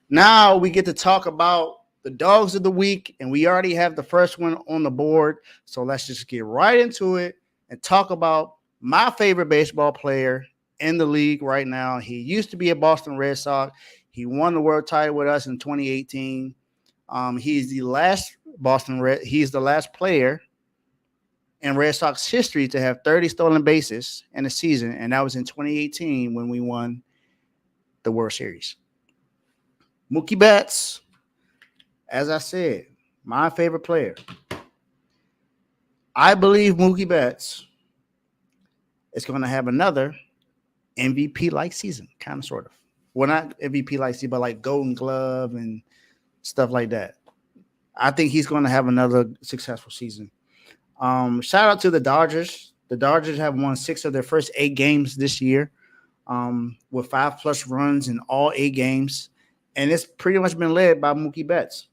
now we get to talk about the dogs of the week, and we already have the first one on the board. So let's just get right into it and talk about my favorite baseball player in the league right now. He used to be a Boston Red Sox. He won the world title with us in 2018. He's the last He's the last player in Red Sox history to have 30 stolen bases in a season, and that was in 2018 when we won the World Series. Mookie Betts, as I said, my favorite player. I believe Mookie Betts is going to have another MVP-like season, kind of, sort of. Well, not MVP-like season, but like Golden Glove and stuff like that. I think he's going to have another successful season. Shout out to the Dodgers. The Dodgers have won 6 of their first 8 games this year, with 5+ runs in all 8 games. And it's pretty much been led by Mookie Betts.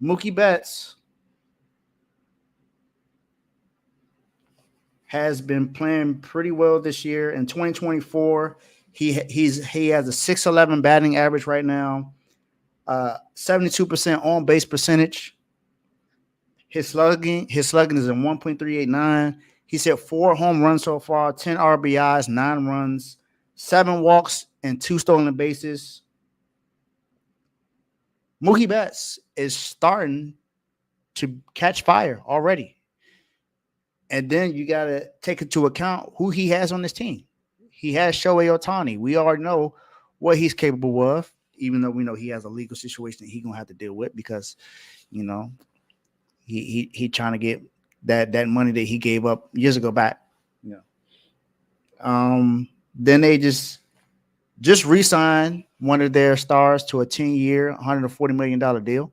Mookie Betts has been playing pretty well this year. In 2024, he has a 611 batting average right now, 72% on base percentage. His slugging is a 1.389. He's hit 4 home runs so far, 10 RBIs, 9 runs, 7 walks, and 2 stolen bases. Mookie Betts is starting to catch fire already. And then you got to take into account who he has on this team. He has Shohei Ohtani. We already know what he's capable of, even though we know he has a legal situation that he's going to have to deal with because, he trying to get that money that he gave up years ago back. Then they just re-signed one of their stars to a 10-year, $140 million deal.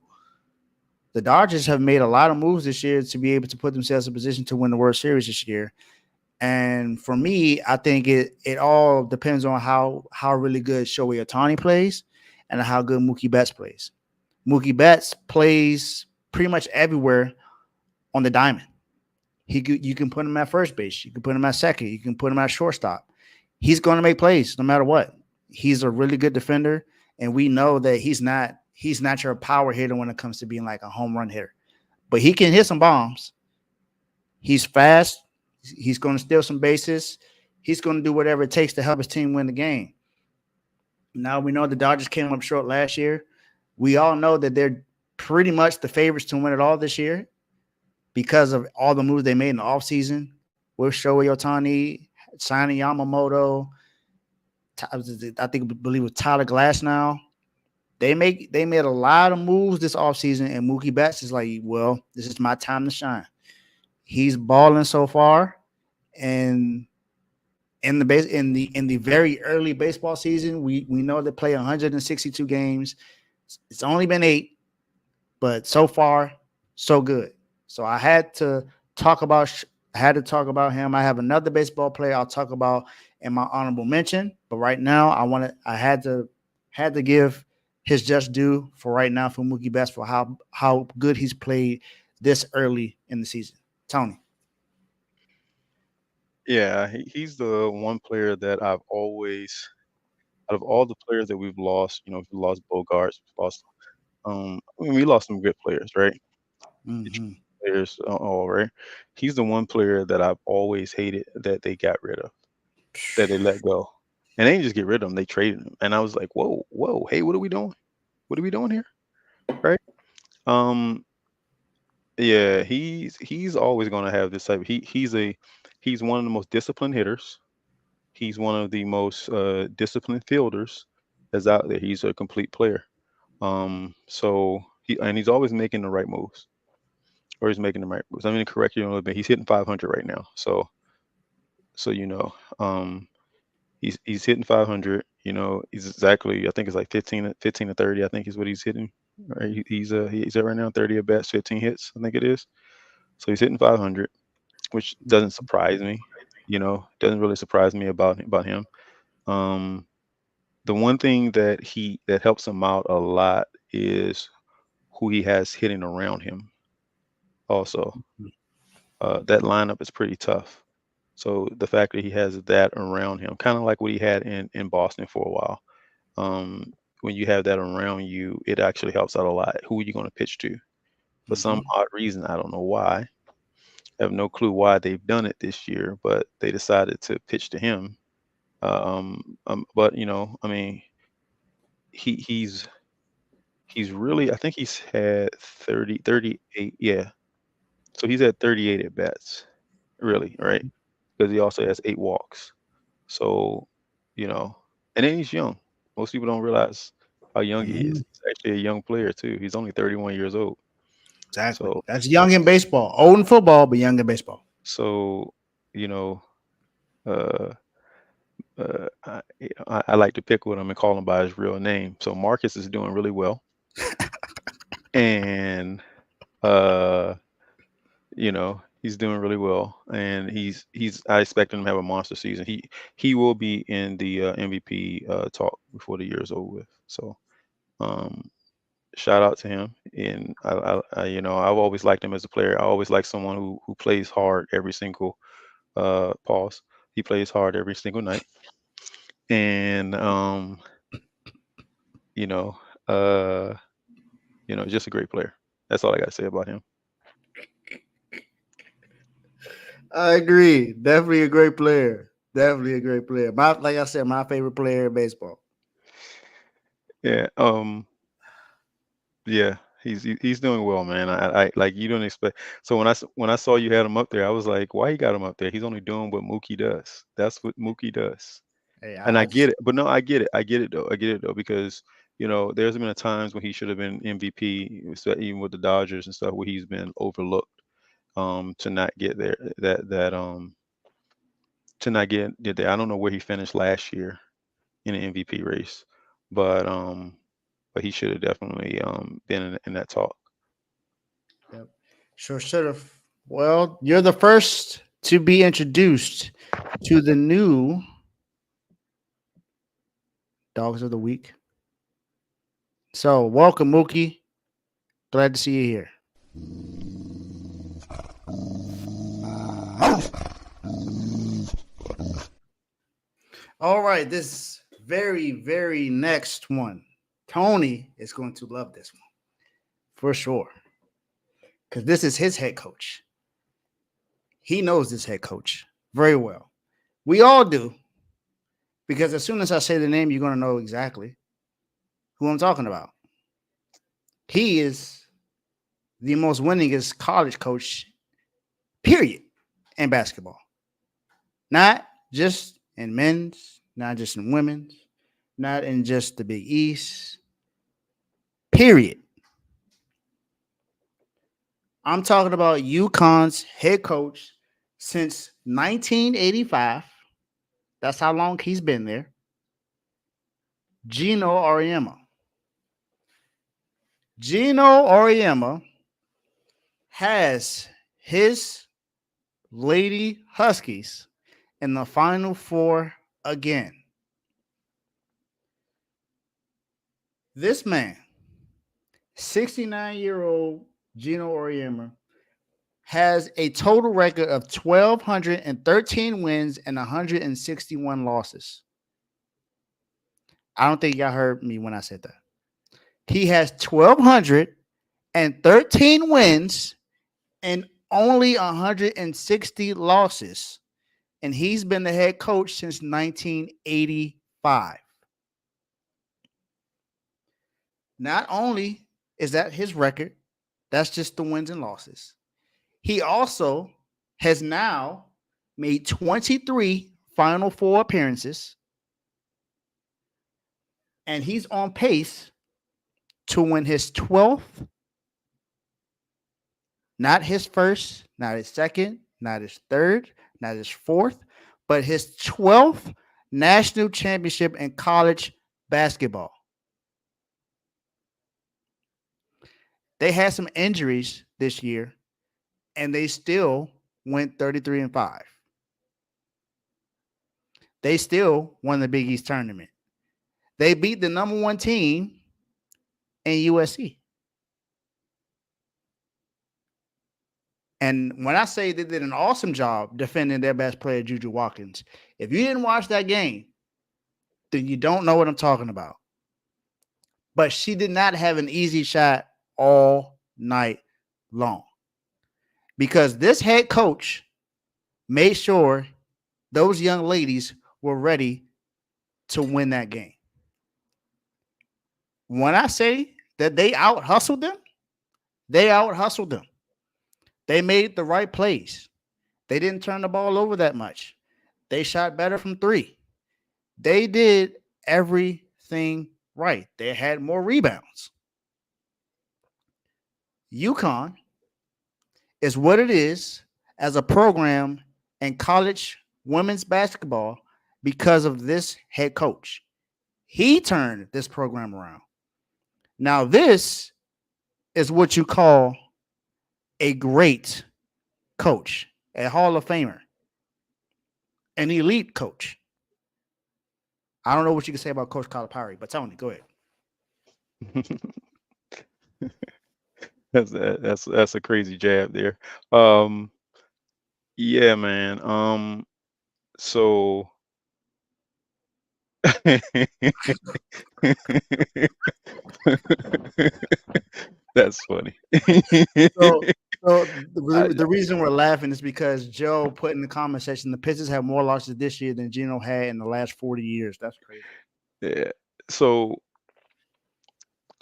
The Dodgers have made a lot of moves this year to be able to put themselves in position to win the World Series this year. And for me, I think it all depends on how really good Shohei Ohtani plays and how good Mookie Betts plays. Mookie Betts plays pretty much everywhere on the diamond. You can put him at first base. You can put him at second. You can put him at shortstop. He's going to make plays no matter what. He's a really good defender, and we know that he's not your power hitter when it comes to being like a home run hitter. But he can hit some bombs. He's fast. He's going to steal some bases. He's going to do whatever it takes to help his team win the game. Now we know the Dodgers came up short last year. We all know that they're pretty much the favorites to win it all this year because of all the moves they made in the offseason with Shohei Ohtani, signing Yamamoto, believe it was Tyler Glasnow. They made a lot of moves this offseason, and Mookie Betts is like, well, this is my time to shine. He's balling so far, and in the very early baseball season, we know they play 162 games. It's only been 8, but so far, so good. So I had to talk about him. I have another baseball player I'll talk about in my honorable mention, but right now I had to give his just due for right now for Mookie Betts for how good he's played this early in the season. Tony. Yeah, he's the one player that I've always, out of all the players that we've lost, we lost Bogarts, we lost, we lost some good players, right? Mm-hmm. Players, all right. He's the one player that I've always hated that they got rid of, that they let go, and they didn't just get rid of him; they traded him. And I was like, whoa, whoa, hey, what are we doing? What are we doing here? Right? Um, yeah, he's always going to have this type. He's one of the most disciplined hitters. He's one of the most disciplined fielders that's out there. He's a complete player. So he's always making the right moves, or he's making the right moves. I'm going to correct you a little bit. He's hitting 500 right now. So he's hitting 500. He's exactly. I think it's like 15 to 30. I think is what he's hitting. Right? He's at right now 30 at bats, 15 hits. I think it is. So he's hitting 500, which doesn't surprise me. Doesn't really surprise me about him. Um, the one thing that helps him out a lot is who he has hitting around him. Also, that lineup is pretty tough. So the fact that he has that around him, kind of like what he had in Boston for a while. When you have that around you, it actually helps out a lot. Who are you going to pitch to? For some odd reason, I don't know why. I have no clue why they've done it this year, but they decided to pitch to him. But I mean, he's really. I think he's had 38. Yeah, so he's had 38 at bats, really, right? Because he also has 8 walks. So, you know, and then he's young. Most people don't realize how young he is. He's actually a young player too. He's only 31 years old. Exactly. So, That's young in baseball. Old in football, but young in baseball. so you know, uh, I like to pick with him and call him by his real name. So Marcus is doing really well, and uh, he's doing really well, and he's. I expect him to have a monster season. He will be in the MVP talk before the year is over with. So, um, shout out to him. And I've always liked him as a player. I always like someone who plays hard every single pause. He plays hard every single night, and you know, uh, just a great player. That's all I got to say about him. I agree. Definitely a great player. Definitely a great player. Like I said, my favorite player in baseball. Yeah. Yeah. He's doing well, man. I like you don't expect. So when I saw you had him up there, I was like, why you got him up there? He's only doing what Mookie does. That's what Mookie does. Hey, And I get it, but no, I get it. I get it though. I get it though because there's been a times when he should have been MVP, even with the Dodgers and stuff, where he's been overlooked. To not get there, to not get there. I don't know where he finished last year in the MVP race, but he should have definitely been in that talk. Yep. Sure should have. Well, you're the first to be introduced to the new Dogs of the Week. So, welcome, Mookie. Glad to see you here. All right, this very, very next one. Tony is going to love this one for sure. Because this is his head coach. He knows this head coach very well. We all do. Because as soon as I say the name, you're going to know exactly who I'm talking about. He is the most winningest college coach, period, in basketball. Not just in men's, not just in women's, not in just the Big East, period. I'm talking about UConn's head coach since 1985. That's how long he's been there. Gino Auriemma. Gino Auriemma has his Lady Huskies in the Final Four again. This man, 69-year-old Gino Auriemma, has a total record of 1,213 wins and 161 losses. I don't think y'all heard me when I said that. He has 1,213 wins and only 160 losses. And he's been the head coach since 1985. Not only is that his record, that's just the wins and losses. He also has now made 23 Final Four appearances, and he's on pace to win his 12th, not his first, not his second, not his third, not his fourth, but his 12th national championship in college basketball. They had some injuries this year, and they still went 33-5. They still won the Big East tournament. They beat the number one team in USC. And when I say they did an awesome job defending their best player, Juju Watkins, if you didn't watch that game, then you don't know what I'm talking about. But she did not have an easy shot all night long, because this head coach made sure those young ladies were ready to win that game. When I say that they out-hustled them, they out-hustled them. They made the right plays. They didn't turn the ball over that much. They shot better from three. They did everything right. They had more rebounds. UConn is what it is as a program in college women's basketball because of this head coach. He turned this program around. Now, this is what you call a great coach, a Hall of Famer, an elite coach. I don't know what you can say about Coach Calipari, but Tony, go ahead. That's a crazy jab there. Yeah, man. So that's funny. So the reason we're laughing is because Joe put in the comment section, the Pistons have more losses this year than Gino had in the last 40 years. That's crazy. Yeah. So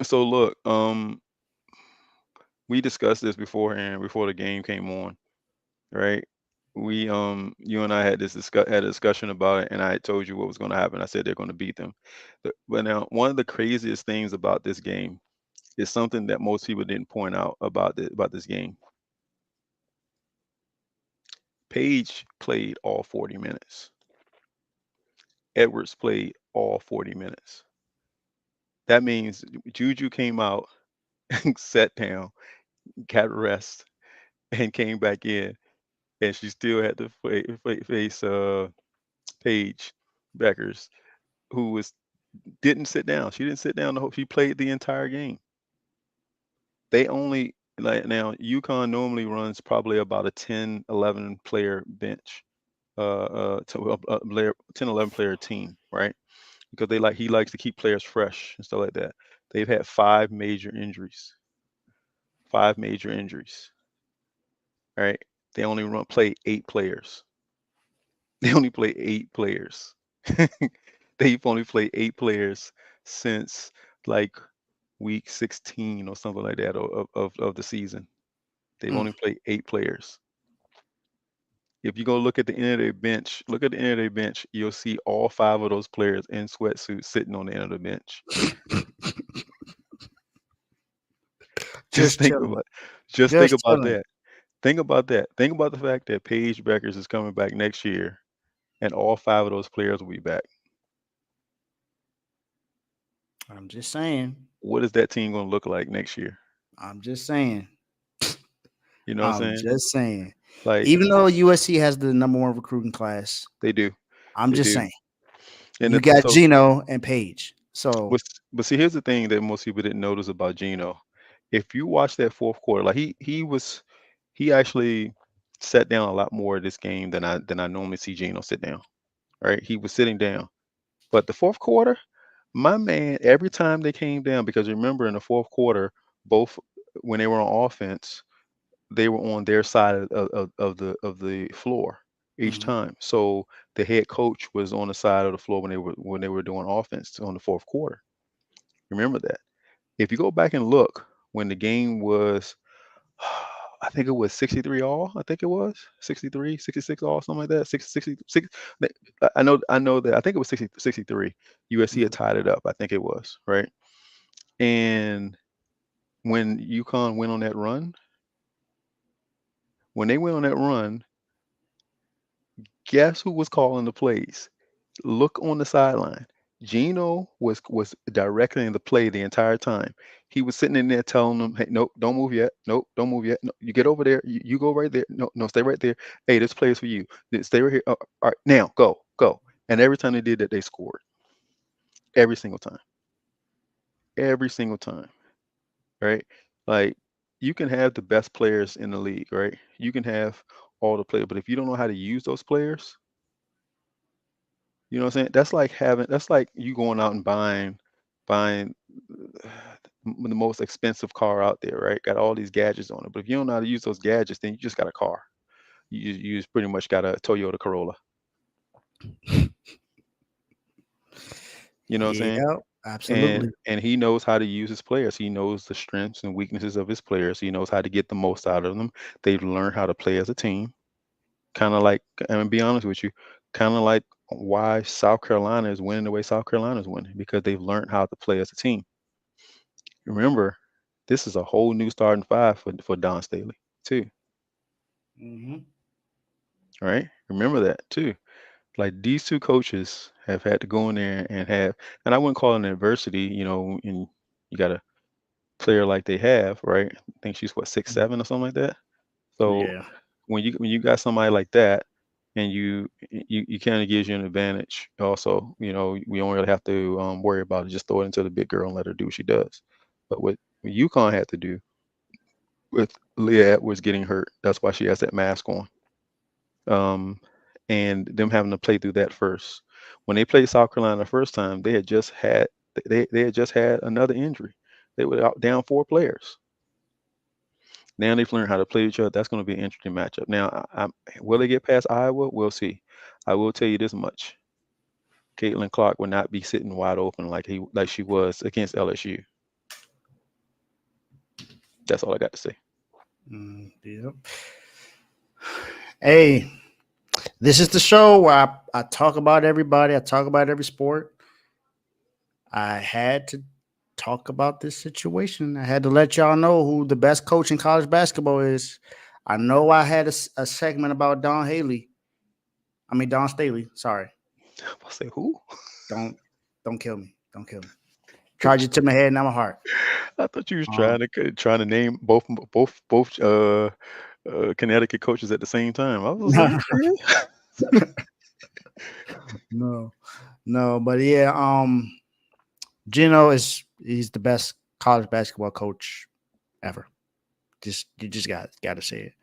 look, we discussed this beforehand before the game came on, right? We you and I had a discussion about it, and I told you what was going to happen. I said they're going to beat them. But now, one of the craziest things about this game is something that most people didn't point out about this game. Paige played all 40 minutes. Edwards played all 40 minutes. That means Juju came out, sat down, got rest, and came back in, and she still had to face Paige Beckers, who didn't sit down. She didn't sit down. She played the entire game. They only, like, now UConn normally runs probably about a 10, 11 player bench, to a 10, 11 player team, right? Because he likes to keep players fresh and stuff like that. They've had 5 major injuries. 5 major injuries. All right. They only play 8 players. They only play 8 players. They've only played 8 players since like week 16 or something like that of the season. They've only played 8 players. If you go look at the end of their bench, you'll see all 5 of those players in sweatsuits sitting on the end of the bench. Just think about that. Think about that. Think about the fact that Paige Beckers is coming back next year, and all 5 of those players will be back. I'm just saying. What is that team going to look like next year? I'm just saying. You know what I'm saying? Just saying. Like, even though USC has the number 1 recruiting class, they do. I'm just saying. And you got Gino and Paige. So But see, here's the thing that most people didn't notice about Geno. If you watch that fourth quarter, like he actually sat down a lot more this game than I normally see Geno sit down. Right? He was sitting down. But the fourth quarter, my man, every time they came down, because remember in the fourth quarter, both when they were on offense, they were on their side of the floor each mhm. time. So the head coach was on the side of the floor when they were doing offense on the fourth quarter. Remember that. If you go back and look when the game was, I think it was 63 all. I think it was 63, 66 all, something like that. 66. I know that. I think it was 63. USC had Mhm. tied it up. I think it was right. And when UConn went on that run, when they went on that run, guess who was calling the plays? Look on the sideline. Gino was directing the play the entire time. He was sitting in there telling them, "Hey, nope, don't move yet. Nope, don't move yet. No, you get over there. You go right there. No, no, stay right there. Hey, this play is for you. Stay right here. All right, now go, go." And every time they did that, they scored. Every single time. Every single time. Right? Like you can have the best players in the league, right? You can have all the players, but if you don't know how to use those players, you know what I'm saying? That's like you going out and buying the most expensive car out there, right? Got all these gadgets on it. But if you don't know how to use those gadgets, then you just got a car. You just pretty much got a Toyota Corolla. You know what I'm saying? Yeah, absolutely. And he knows how to use his players. He knows the strengths and weaknesses of his players. He knows how to get the most out of them. They've learned how to play as a team. Kind of like, and to be honest with you, kind of like why South Carolina is winning the way South Carolina is winning because they've learned how to play as a team. Remember, this is a whole new starting five for Don Staley too. Mhm. Right? Remember that too. Like these two coaches have had to go in there and I wouldn't call it an adversity, and you got a player like they have, right? I think she's what 6'7" or something like that. So Yeah. when you got somebody like that, and you kind of gives you an advantage. Also, we don't really have to worry about it. Just throw it into the big girl and let her do what she does. But what UConn had to do with Leah Edwards getting hurt, that's why she has that mask on. Um, and them having to play through that first. When they played South Carolina the first time, they had just had another injury. They were out down 4 players. Now they've learned how to play each other. That's going to be an interesting matchup. Now, will they get past Iowa? We'll see. I will tell you this much: Caitlin Clark will not be sitting wide open like she was against LSU. That's all I got to say. Yep. Hey, this is the show where I talk about everybody. I talk about every sport. I had to talk about this situation. I had to let y'all know who the best coach in college basketball is. I know I had a segment about Don Staley. Sorry. I'll say who? Don't kill me. Don't kill me. Charge it to my head, not my heart. I thought you was trying to name both Connecticut coaches at the same time. I was like, no, but yeah, Gino he's the best college basketball coach ever. You just got to say it.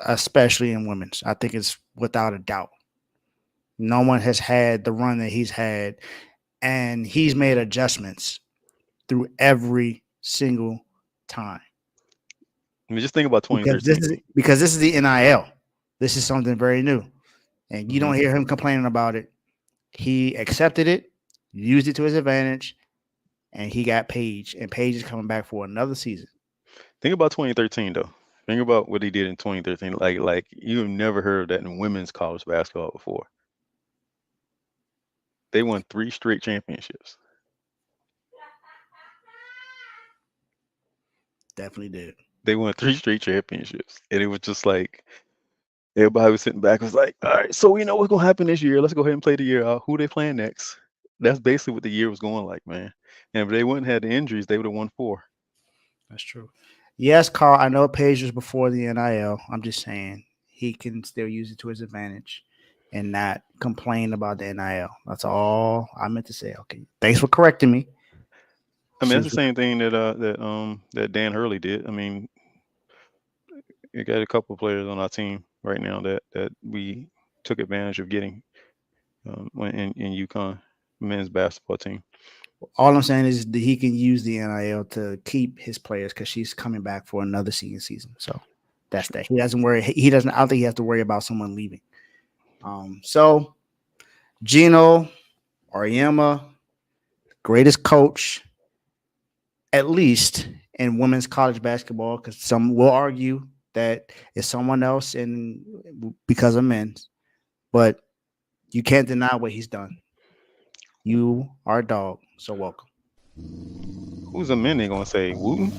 Especially in women's. I think it's without a doubt. No one has had the run that he's had, and he's made adjustments through every single time. I mean, just think about Because 2013. this is the NIL. This is something very new, and you don't hear him complaining about it. He accepted it, used it to his advantage, and he got Paige, and Paige is coming back for another season. Think about 2013 though. Think about what he did in 2013. Like you've never heard of that in women's college basketball before. They won 3 straight championships. Definitely did. They won 3 straight championships, and it was just like everybody was sitting back. Was like, all right, so we know what's gonna happen this year. Let's go ahead and play the year out. Who they playing next? That's basically what the year was going like, man. And if they wouldn't have had the injuries, they would have won 4. That's true. Yes, Carl, I know Paige was before the NIL. I'm just saying he can still use it to his advantage. and not complain about the NIL. That's all I meant to say. Okay, thanks for correcting me. I mean, that's the same thing that Dan Hurley did. I mean, you got a couple of players on our team right now that we took advantage of getting when in UConn men's basketball team. All I'm saying is that he can use the NIL to keep his players because she's coming back for another season. So that's that. He doesn't worry. He doesn't. I don't think he has to worry about someone leaving. So Gino Auriemma, greatest coach, at least in women's college basketball, because some will argue that it's someone else because of men's, but you can't deny what he's done. You are a dog, so welcome. Who's a men? They gonna say Wooten?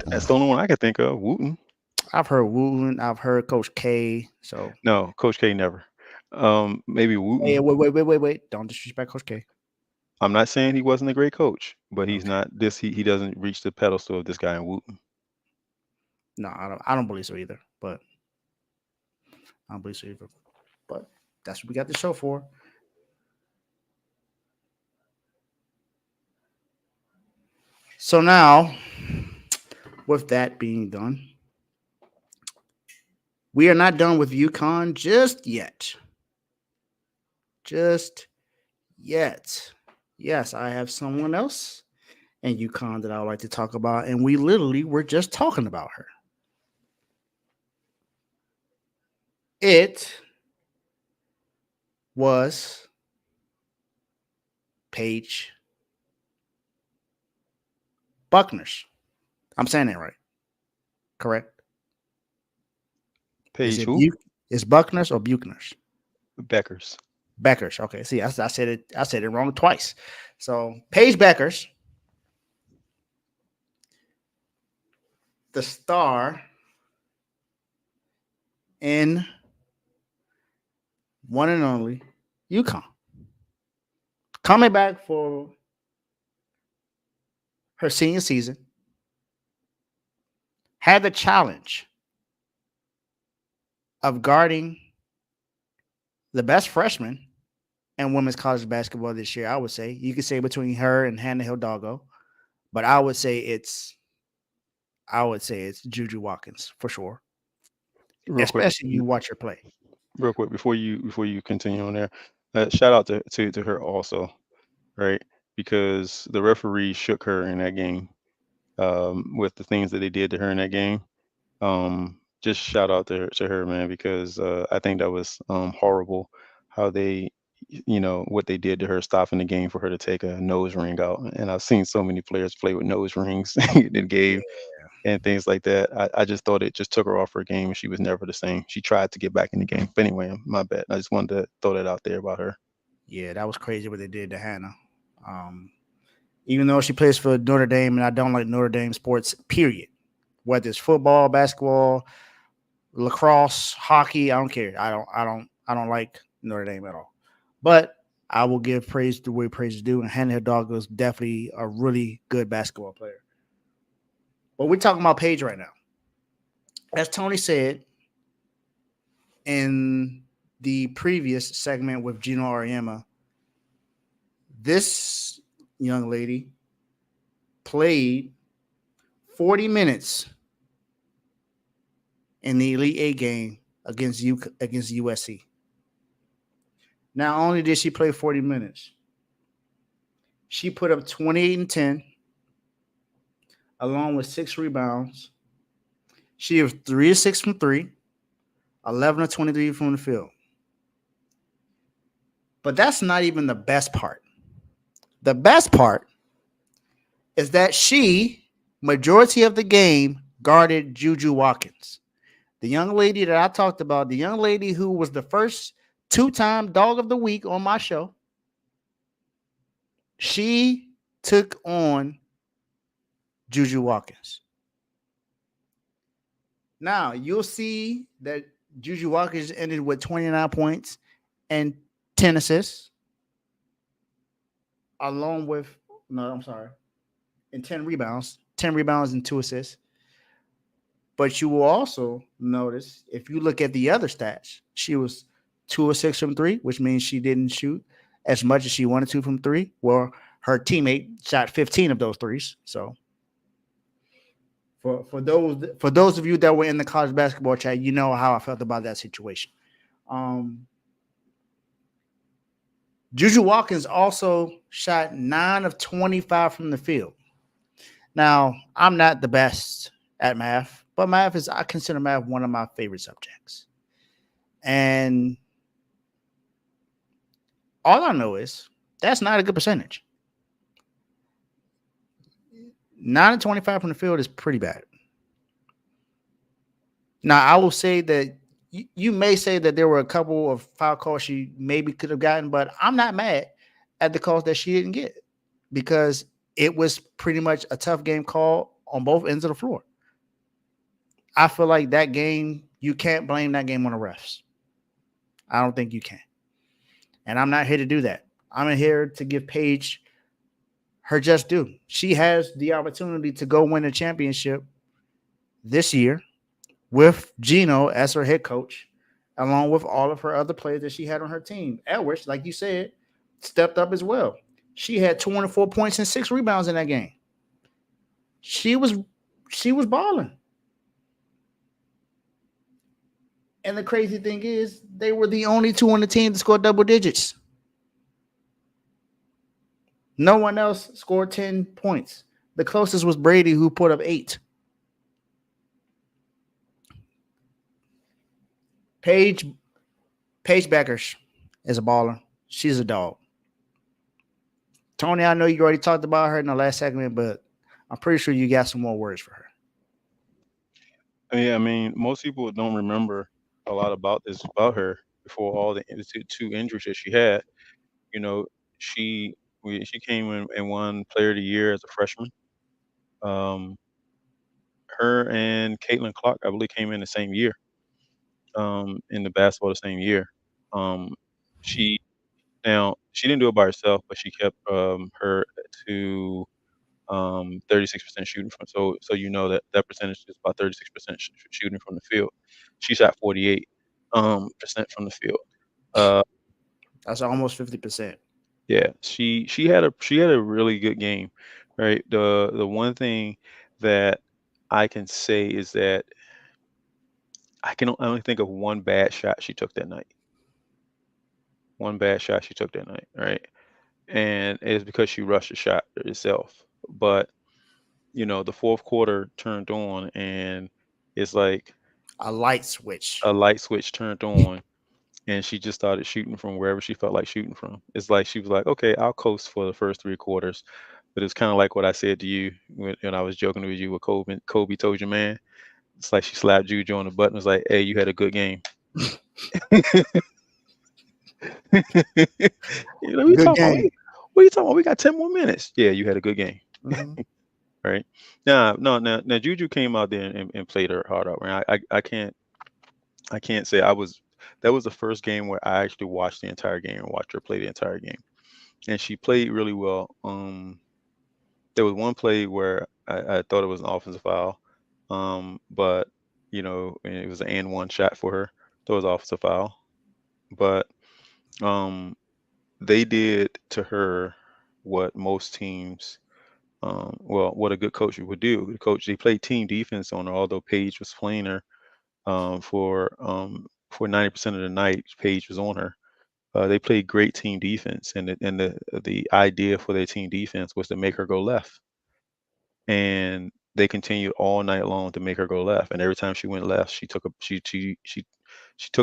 That's the only one I can think of. Wooten. I've heard Wooten. I've heard Coach K. So No, Coach K never. Maybe Wooten. hey, wait! Don't disrespect Coach K. I'm not saying he wasn't a great coach, but he's Okay. not this. He doesn't reach the pedestal of this guy in Wooten. No, I don't believe so either. But I don't believe so either. But that's what we got the show for. So now, with that being done, we are not done with UConn just yet. Just yet. Yes, I have someone else in UConn that I would like to talk about, and we literally were just talking about her. It was Paige Buckners. I'm saying that right. Correct? Paige Is it who? is Buckners or Buckners? Beckers. Beckers. Okay. See, I said it. I said it wrong twice. So Paige Beckers, the star in one and only UConn, coming back for her senior season, had the challenge of guarding the best freshman in women's college basketball this year. I would say you could say between her and Hannah Hidalgo, but I would say it's Juju Watkins for sure. Real quick, Especially you watch her play. real quick before you continue on there, shout out to her also, right? Because the referee shook her in that game with the things that they did to her in that game. Just shout out to her, man, because I think that was horrible how they, what they did to her, stopping the game for her to take a nose ring out. And I've seen so many players play with nose rings in the game and things like that. I just thought it just took her off her game. She was never the same. She tried to get back in the game. But anyway, my bad. I just wanted to throw that out there about her. Yeah, that was crazy what they did to Hannah. Even though she plays for Notre Dame, and I don't like Notre Dame sports, period. Whether it's football, basketball, lacrosse, hockey, I don't care. I don't like Notre Dame at all. But I will give praise the way praise is due, and Hannah Hidalgo is definitely a really good basketball player. But we're talking about Paige right now. As Tony said in the previous segment with Gino Auriemma, this young lady played 40 minutes in the Elite Eight game against USC. Not only did she play 40 minutes, she put up 28 and 10, along with 6 rebounds. She was 3 of 6 from 3, 11 of 23 from the field. But that's not even the best part. The best part is that she, majority of the game, guarded Juju Watkins. The young lady that I talked about, the young lady who was the first 2-time dog of the week on my show, she took on Juju Watkins. Now, you'll see that Juju Watkins ended with 29 points and 10 assists, along with, and 10 rebounds and 2 assists. But you will also notice if you look at the other stats, she was 2 of 6 from three, which means she didn't shoot as much as she wanted to from three. Well, her teammate shot 15 of those threes. So for those of you that were in the college basketball chat, you know how I felt about that situation. Um, Juju Watkins also shot 9 of 25 from the field. Now, I'm not the best at math, but I consider math one of my favorite subjects. And all I know is that's not a good percentage. 9 of 25 from the field is pretty bad. Now, I will say that you may say that there were a couple of foul calls she maybe could have gotten, but I'm not mad at the calls that she didn't get because it was pretty much a tough game call on both ends of the floor. I feel like that game, you can't blame that game on the refs. I don't think you can. And I'm not here to do that. I'm here to give Paige her just due. She has the opportunity to go win a championship this year with Gino as her head coach, along with all of her other players that she had on her team. Edwards, like you said, stepped up as well. She had 24 points and 6 rebounds in that game. She was balling. And the crazy thing is, they were the only two on the team to score double digits. No one else scored 10 points. The closest was Brady, who put up 8. Paige Beckers is a baller. She's a dog. Tony, I know you already talked about her in the last segment, but I'm pretty sure you got some more words for her. I mean, most people don't remember a lot about her before all the two injuries that she had. You know, she came in and won Player of the Year as a freshman. Um, her and Caitlin Clark, I believe, came in the same year. In the basketball the same year. Um, she she didn't do it by herself, but she kept her to 36% shooting from. So you know that percentage is about 36% shooting from the field. She shot 48 percent from the field. Uh, That's almost 50%. yeah, she had a really good game, right? The one thing that I can say is that I can only think of one bad shot she took that night. One bad shot she took that night, right? And it's because she rushed the shot itself. But the fourth quarter turned on, and it's like A light switch. a light switch turned on, and she just started shooting from wherever she felt like shooting from. It's like she was like, "Okay, I'll coast for the first 3 quarters." But it's kind of like what I said to you when I was joking with you with Kobe. Kobe told you, man. It's like she slapped Juju on the butt and was like, "Hey, you had a good game." What are you Good talking about? game. What are you talking about? We got 10 more minutes. Yeah, you had a good game. Mhm. Right. Now Juju came out there and played her hard out. Right. I can't say that was the first game where I actually watched the entire game and watched her play the entire game. And she played really well. There was one play where I thought it was an offensive foul. But and it was an and one shot for her. That was offensive foul. But um they did to her what most teams what a good coach would do. The coach, they played team defense on her, although Paige was playing her for 90% of the night. Paige was on her. They played great team defense, and the idea for their team defense was to make her go left, and they continued all night long to make her go left. And every time she went left, she took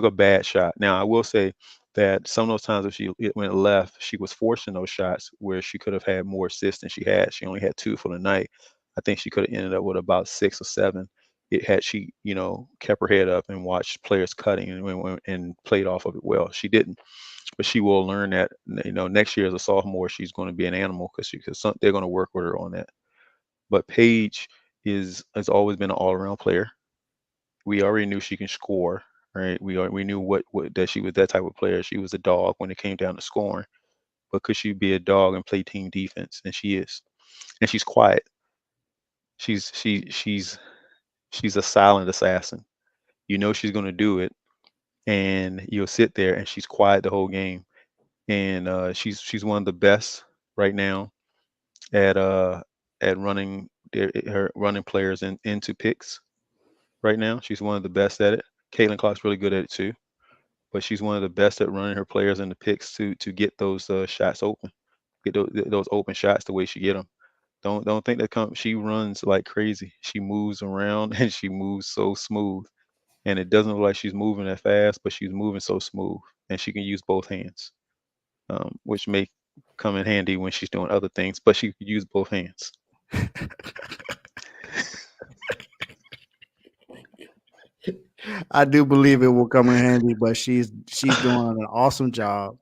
a bad shot. Now I will say that some of those times if it went left, she was forcing those shots where she could have had more assists than she had. She only had 2 for the night. I think she could have ended up with about 6 or 7. It had she, kept her head up and watched players cutting and played off of it well. She didn't, but she will learn that. Next year as a sophomore, she's going to be an animal because they're going to work with her on that. But Paige has always been an all around player. We already knew she can score, right? We knew what that she was that type of player. She was a dog when it came down to scoring. But could she be a dog and play team defense? And she is. And she's quiet. She's She's a silent assassin. You know she's going to do it, and you'll sit there and she's quiet the whole game. And she's one of the best right now at running her running players into picks right now. She's one of the best at it. Caitlin Clark's really good at it too, but she's one of the best at running her players into picks to get those shots open, get those open shots the way she get them. Don't think that she runs like crazy. She moves around and she moves so smooth. And it doesn't look like she's moving that fast, but she's moving so smooth, and she can use both hands, which may come in handy when she's doing other things. But she can use both hands. I do believe it will come in handy, but she's doing an awesome job.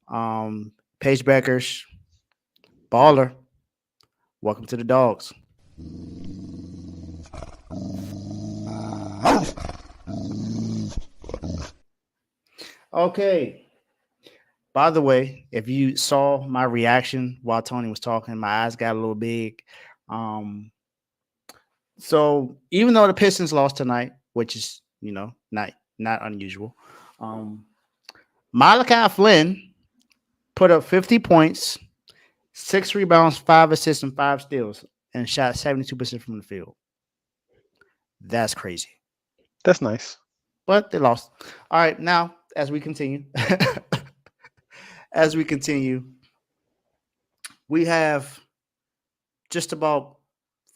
Paige Beckers, baller. Welcome to the Dogs. Okay. By the way, if you saw my reaction while Tony was talking, my eyes got a little big. So even though the Pistons lost tonight, which is not unusual, Malachi Flynn put up 50 points, 6 rebounds, 5 assists, and 5 steals, and shot 72% from the field. That's crazy. That's nice. But they lost. All right, now as we continue, we have just about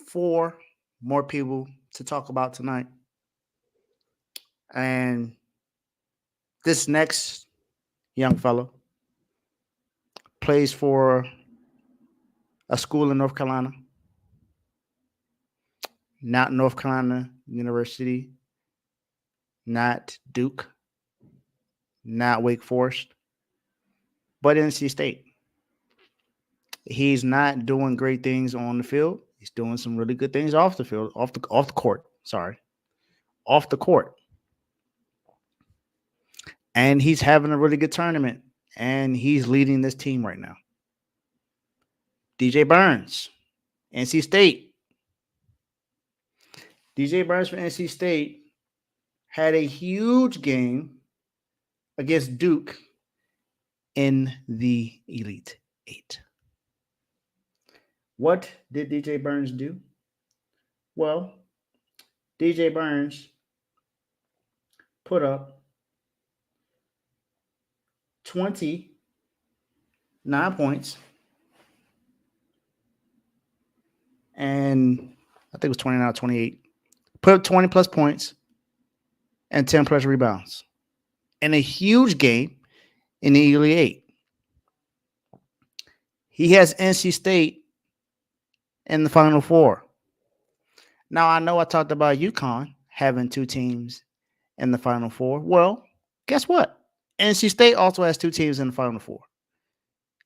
4 more people to talk about tonight. And this next young fellow plays for a school in North Carolina, not North Carolina University, not Duke, not Wake Forest, but NC State. He's not doing great things on the field. He's doing some really good things off the field, off the court. Sorry, off the court. And he's having a really good tournament, and he's leading this team right now. DJ Burns, NC State. DJ Burns for NC State had a huge game against Duke in the Elite Eight. What did DJ Burns do? Well, DJ Burns put up 29 points, and I think it was 29 or 28. Put up 20 plus points and 10 plus rebounds in a huge game in the Elite Eight. He has NC State in the Final Four. Now, I know I talked about UConn having 2 teams in the Final Four. Well, guess what? NC State also has 2 teams in the Final Four,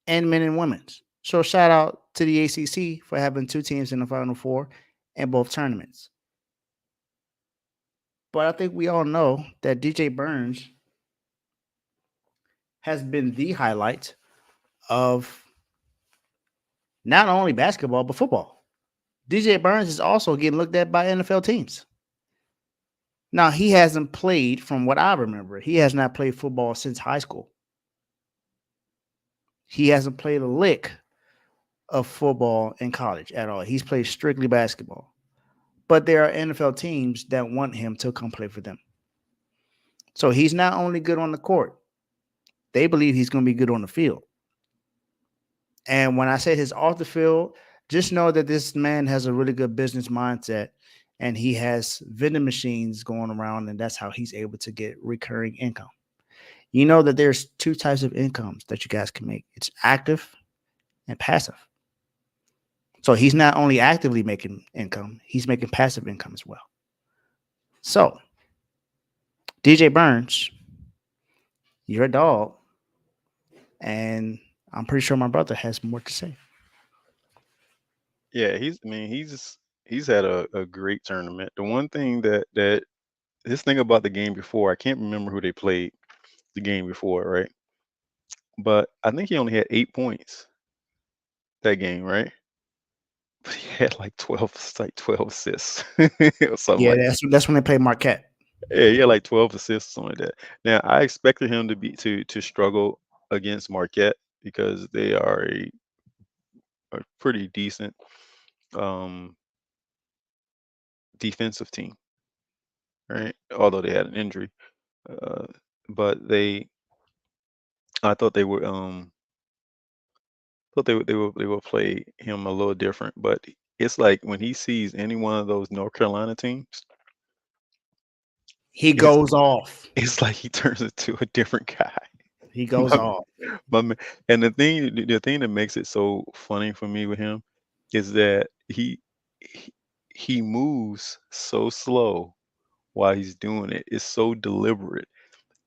and men and women's. So shout out to the ACC for having 2 teams in the Final Four in both tournaments. But I think we all know that DJ Burns has been the highlight of not only basketball, but football. DJ Burns is also getting looked at by NFL teams. Now, he hasn't played, from what I remember, he has not played football since high school. He hasn't played a lick of football in college at all. He's played strictly basketball. But there are NFL teams that want him to come play for them. So he's not only good on the court, they believe he's going to be good on the field. And when I say his off the field, just know that this man has a really good business mindset, and he has vending machines going around, and that's how he's able to get recurring income. You know that there's 2 types of incomes that you guys can make. It's active and passive. So he's not only actively making income, he's making passive income as well. So, DJ Burns, you're a dog, and I'm pretty sure my brother has more to say. Yeah, he's had a great tournament. The one thing that this thing about the game before, I can't remember who they played the game before, right? But I think he only had 8 points that game, right? but he had like 12 assists or something Yeah, like that. that's when they play Marquette. Yeah, he had like 12 assists, something like that. Now I expected him to struggle against Marquette because they are a pretty decent um, defensive team, right? Although they had an injury, uh, but I thought they were thought they would play him a little different. But it's like when he sees any one of those North Carolina teams, He it's goes off. it's like he turns into a different guy. He goes My, off. my man. And the thing that makes it so funny for me with him is that he, he moves so slow while he's doing it. It's so deliberate.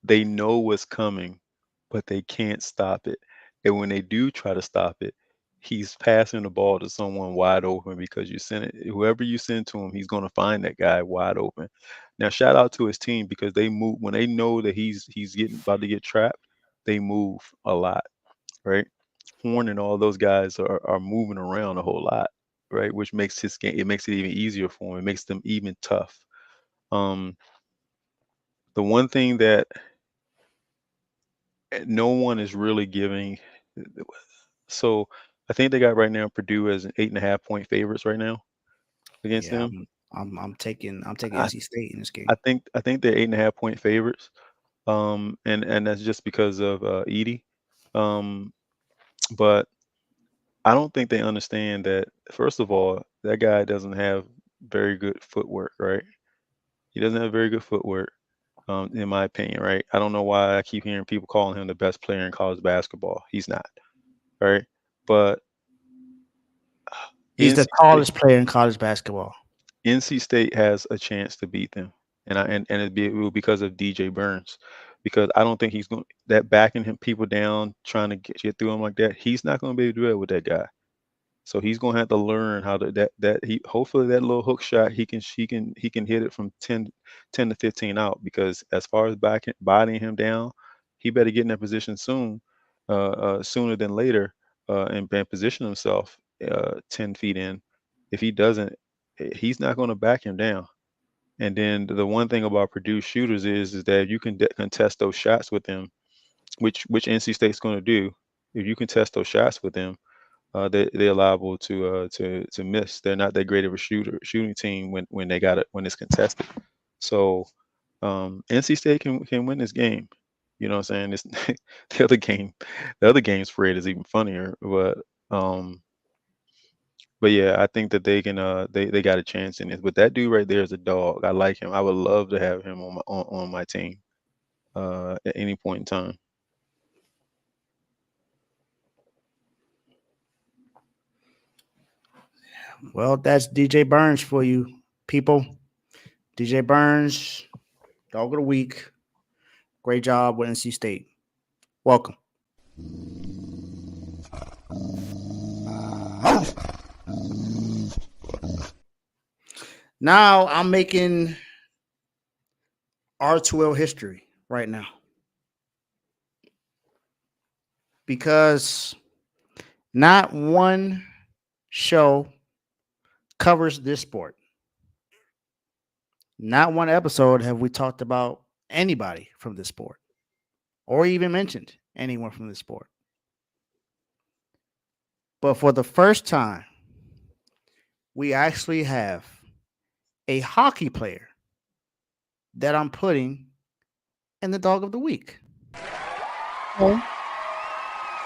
They know what's coming, but they can't stop it. And when they do try to stop it, he's passing the ball to someone wide open because you send it, whoever you send to him, he's going to find that guy wide open. Now, shout out to his team because they move when they know that he's getting about to get trapped. They move a lot, right? Horn and all those guys are moving around a whole lot, right? Which makes his game, it makes it even easier for him. It makes them even tough. Um, the one thing that no one is really giving. So I think they got right now Purdue as an 8.5 point favorites right now against Yeah, them. I'm taking I, NC State in this game. I think they're 8.5 point favorites. And that's just because of Edie. Um, but I don't think they understand that. First of all, that guy doesn't have very good footwork, right? He doesn't have very good footwork, in my opinion, right? I don't know why I keep hearing people calling him the best player in college basketball. He's not, right? But He's NC the State, tallest player in college basketball. NC State has a chance to beat them, and it will because of DJ Burns, because I don't think he's going that backing him people down trying to get through him like that. He's not going to be able to do that with that guy. So he's gonna have to learn how to that he hopefully that little hook shot he can hit it from 10 to 15 out, because as far as bodying him down, he better get in that position soon, sooner than later, and position himself 10 feet in. If he doesn't, he's not going to back him down. And then the one thing about Purdue shooters is that you can contest those shots with them, which NC State's going to do. If you contest those shots with them, they're liable to miss. They're not that great of a shooting team when they got it when it's contested. So NC State can win this game. You know what I'm saying? It's the other game spread is even funnier. Um, but yeah, I think that they can they got a chance in it. But that dude right there is a dog. I like him. I would love to have him on my team at any point in time. Well, that's DJ Burns for you, people. DJ Burns, dog of the week. Great job with NC State. Welcome. Now I'm making R2L history right now because not one show covers this sport. Not one episode have we talked about anybody from this sport or even mentioned anyone from this sport. But for the first time, we actually have a hockey player that I'm putting in the dog of the week. So,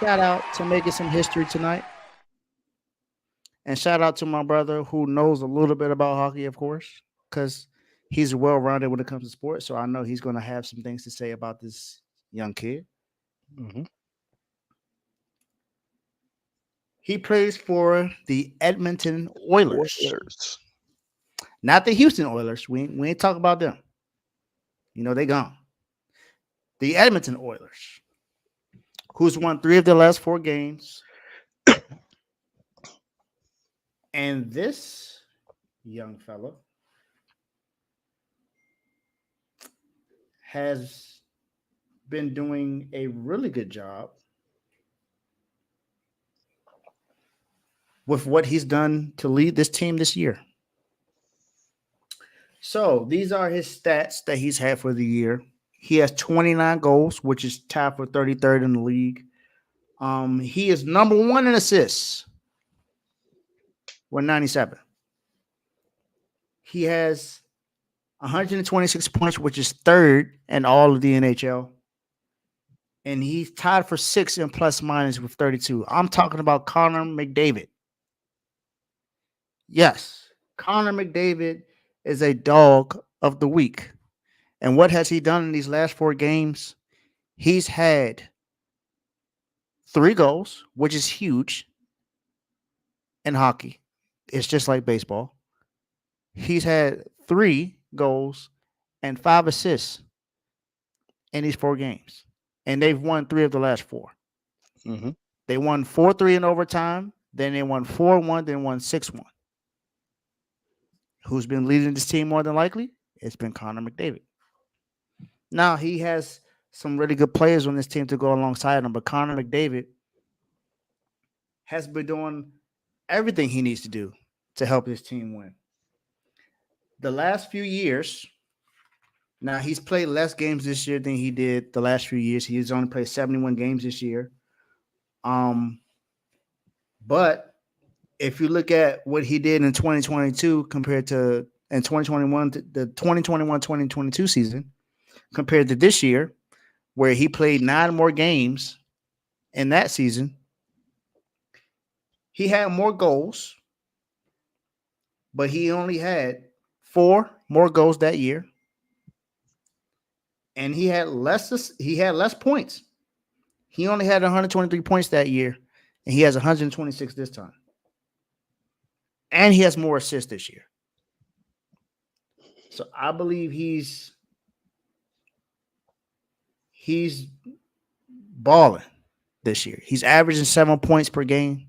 shout out to making some history tonight. And shout out to my brother who knows a little bit about hockey, of course, because he's well rounded when it comes to sports. So I know he's going to have some things to say about this young kid. Hmm. He plays for the Edmonton Oilers, Oilers. not the Houston Oilers. We ain't talking about them. You know, they gone. The Edmonton Oilers, who's won 3 of their last 4 games. And this young fella has been doing a really good job with what he's done to lead this team this year. So these are his stats that he's had for the year. He has 29 goals, which is tied for 33rd in the league. He is number 1 in assists with 97. He has 126 points, which is 3rd in all of the NHL. And he's tied for 6th in plus minus with 32. I'm talking about Connor McDavid. Yes, Connor McDavid is a dog of the week. And what has he done in these last 4 games? He's had 3 goals, which is huge in hockey. It's just like baseball. He's had 3 goals and 5 assists in these 4 games. And they've won 3 of the last 4. Mm-hmm. They won 4-3 in overtime. Then they won 4-1, then won 6-1. Who's been leading this team more than likely? It's been Connor McDavid. Now, he has some really good players on this team to go alongside him, but Connor McDavid has been doing everything he needs to do to help his team win. The last few years, now he's played less games this year than he did the last few years. He's only played 71 games this year. But if you look at what he did in 2022 compared to in 2021, the 2021-2022 season, compared to this year, where he played 9 more games in that season, he had more goals, but he only had 4 more goals that year, and he had less points. He only had 123 points that year, and he has 126 this time. And he has more assists this year. So I believe he's balling this year. He's averaging 7 points per game.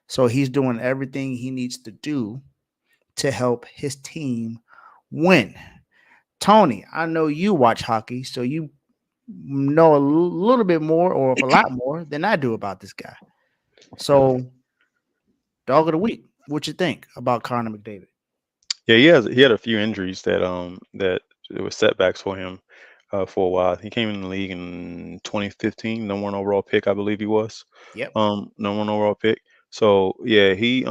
So he's doing everything he needs to do to help his team win. Tony, I know you watch hockey, so you know a little bit more or a lot more than I do about this guy. So, dog of the week, what you think about Connor McDavid? Yeah, he had a few injuries that it was setbacks for him for a while. He came in the league in 2015, number 1 overall pick, I believe he was. Yep. Number 1 overall pick. So yeah, he's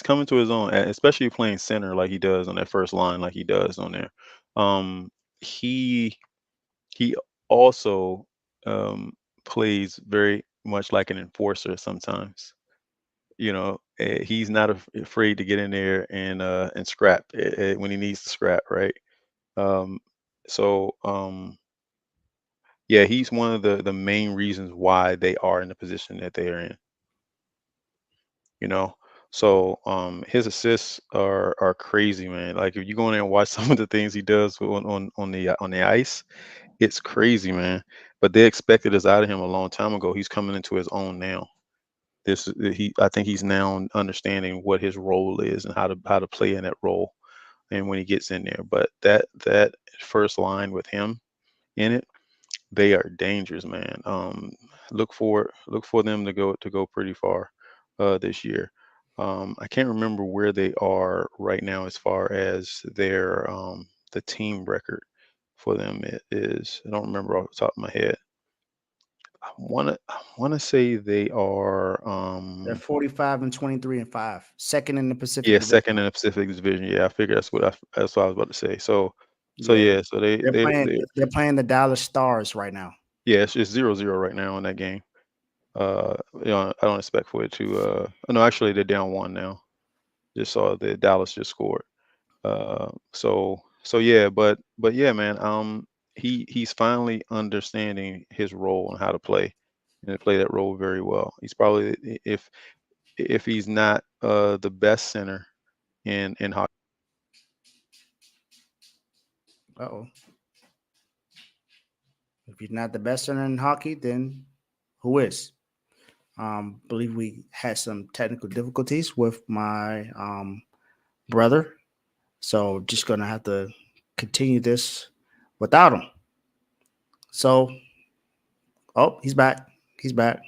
coming to his own, especially playing center like he does on that first line, like he does on there. He also plays very much like an enforcer sometimes. He's not afraid to get in there and scrap when he needs to scrap, right? Um, so yeah, he's one of the main reasons why they are in the position that they are in. You know, so his assists are crazy, man. Like if you go in there and watch some of the things he does on the ice, it's crazy, man. But they expected this out of him a long time ago. He's coming into his own now. I think he's now understanding what his role is and how to play in that role and when he gets in there. But that first line with him in it, they are dangerous, man. Look for them to go pretty far this year. I can't remember where they are right now as far as their the team record for them. It is, I don't remember off the top of my head. I wanna say they are They're 45 and 23 and 5, second in the Pacific yeah, Division. second in the Pacific Division. Yeah, I figured that's what I was about to say. So Yeah, yeah, so they're playing the Dallas Stars right now. yeah, it's 0-0 right now in that game. I don't expect for it to oh, no, actually they're down 1 now. Just saw that Dallas just scored. So yeah, but yeah, man, he's finally understanding his role and how to play and to play that role very well. He's probably, if he's not the best center in hockey. Uh-oh. If he's not the best center in hockey, then who is? Believe we had some technical difficulties with my brother. So just gonna have to continue this without him. So, oh, he's back. He's back.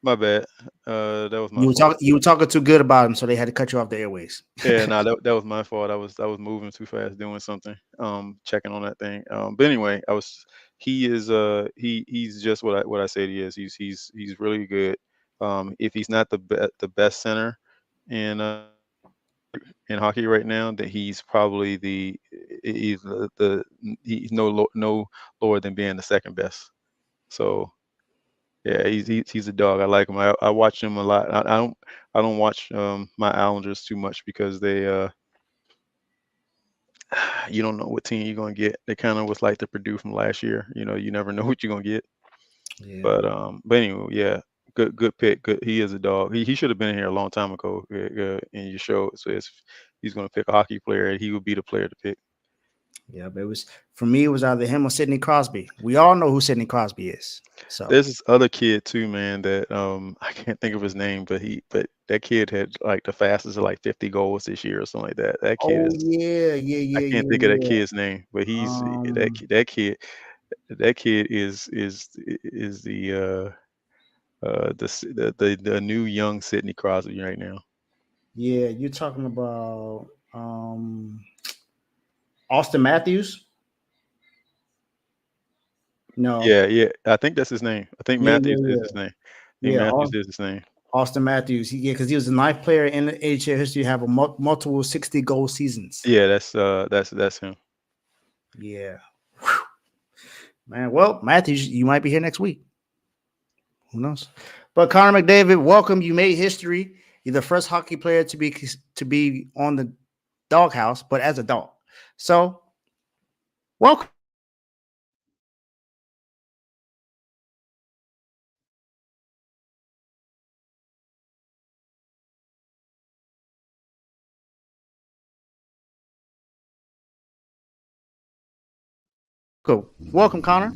My bad. That was my fault. You were talking too good about him, so they had to cut you off the airways. Yeah, no, that was my fault. I was moving too fast doing something. Checking on that thing. But anyway, he's just what I said he is. He's really good. If he's not the best center in in hockey right now, that he's probably he's no lower than being the second best. So yeah, he's a dog. I like him. I watch him a lot. I don't watch my Islanders too much because they you don't know what team you're gonna get. They kind of was like the Purdue from last year. You never know what you're gonna get. Yeah. But anyway, yeah, good pick. Good, he is a dog. He should have been here a long time ago in your show. So he's gonna pick a hockey player, he would be the player to pick. Yeah, but for me, it was either him or Sidney Crosby. We all know who Sidney Crosby is. So There's this other kid too, man, that I can't think of his name, but that kid had like the fastest of like 50 goals this year or something like that. That kid is yeah. I can't think of that kid's name, but he's that kid is the new young Sidney Crosby right now. Yeah, you're talking about Austin Matthews? No. Yeah, I think that's his name. I think Yeah, Matthews yeah, is yeah. his name. I think Yeah, Matthews is his name. Austin Matthews. Because he was the ninth player in the NHL history to have a multiple 60-goal seasons. Yeah, that's him. Yeah. Whew. Man, well, Matthews, you might be here next week. Who knows? But Connor McDavid, welcome. You made history. You're the first hockey player to be on the doghouse, but as a dog. So, welcome. Cool. Welcome, Connor.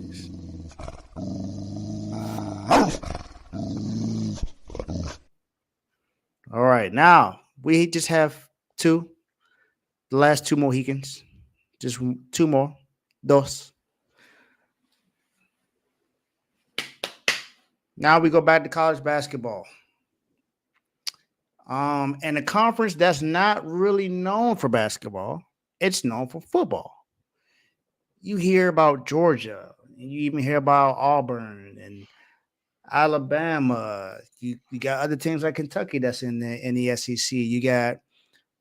All right. Now, we just have the last two Mohicans. Just two more. Dos. Now we go back to college basketball. And a conference that's not really known for basketball, it's known for football. You hear about Georgia, and you even hear about Auburn and Alabama. You got other teams like Kentucky that's in the SEC. You got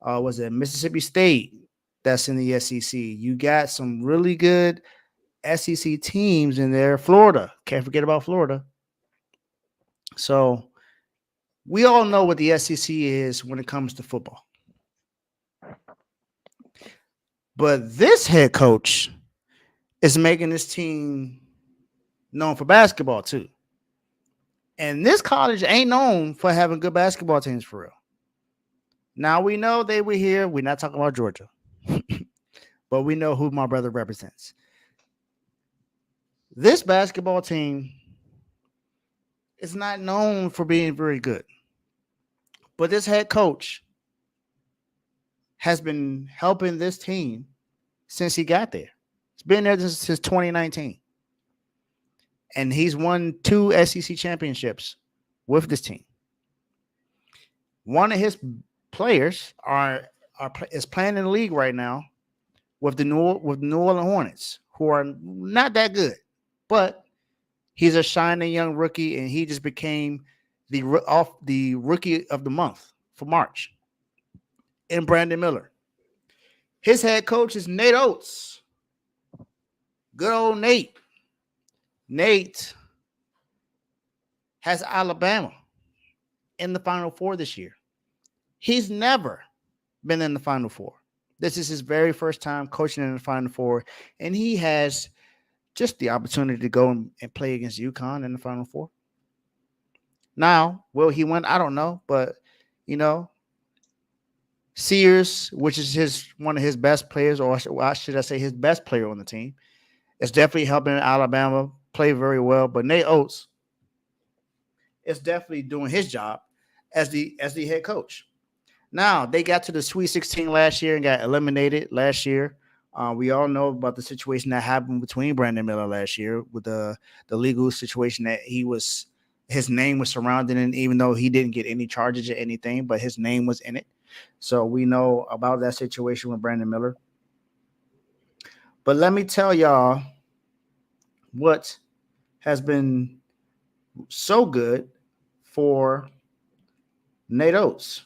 was it Mississippi State that's in the SEC. You got some really good SEC teams in there. Florida, can't forget about Florida. So we all know what the SEC is when it comes to football. But this head coach is making this team known for basketball too. And this college ain't known for having good basketball teams for real. Now we know they were here. We're not talking about Georgia. But we know who my brother represents. This basketball team is not known for being very good. But this head coach has been helping this team since he got there. It's been there since 2019. And he's won 2 SEC championships with this team. One of his players is playing in the league right now with the New Orleans Hornets, who are not that good. But he's a shining young rookie, and he just became the rookie of the month for March. And Brandon Miller. His head coach is Nate Oates. Good old Nate. Nate has Alabama in the Final Four this year. He's never been in the Final Four. This is his very first time coaching in the Final Four, and he has just the opportunity to go and play against UConn in the Final Four. Now, will he win? I don't know, but Sears, which is one of his best players, or should I say his best player on the team, is definitely helping Alabama play very well. But Nate Oates is definitely doing his job as the head coach. Now, they got to the Sweet 16 last year and got eliminated last year. We all know about the situation that happened between Brandon Miller last year with the legal situation that he was his name was surrounding it, even though he didn't get any charges or anything, but his name was in it. So we know about that situation with Brandon Miller. But let me tell y'all what has been so good for Nate Oates.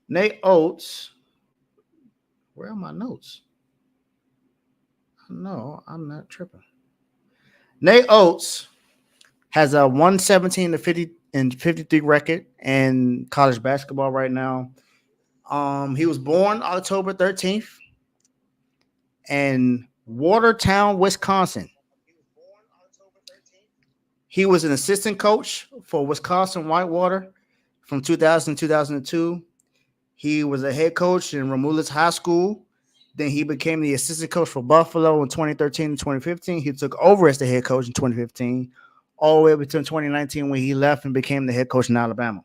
Nate Oates, where are my notes? No, I'm not tripping. Nate Oates has a 117 to 50 and 53 record in college basketball right now. He was born October 13th in Watertown, Wisconsin. He was an assistant coach for Wisconsin Whitewater from 2000 to 2002. He was a head coach in Romulus High School. Then he became the assistant coach for Buffalo in 2013 and 2015. He took over as the head coach in 2015, all the way up until 2019 when he left and became the head coach in Alabama.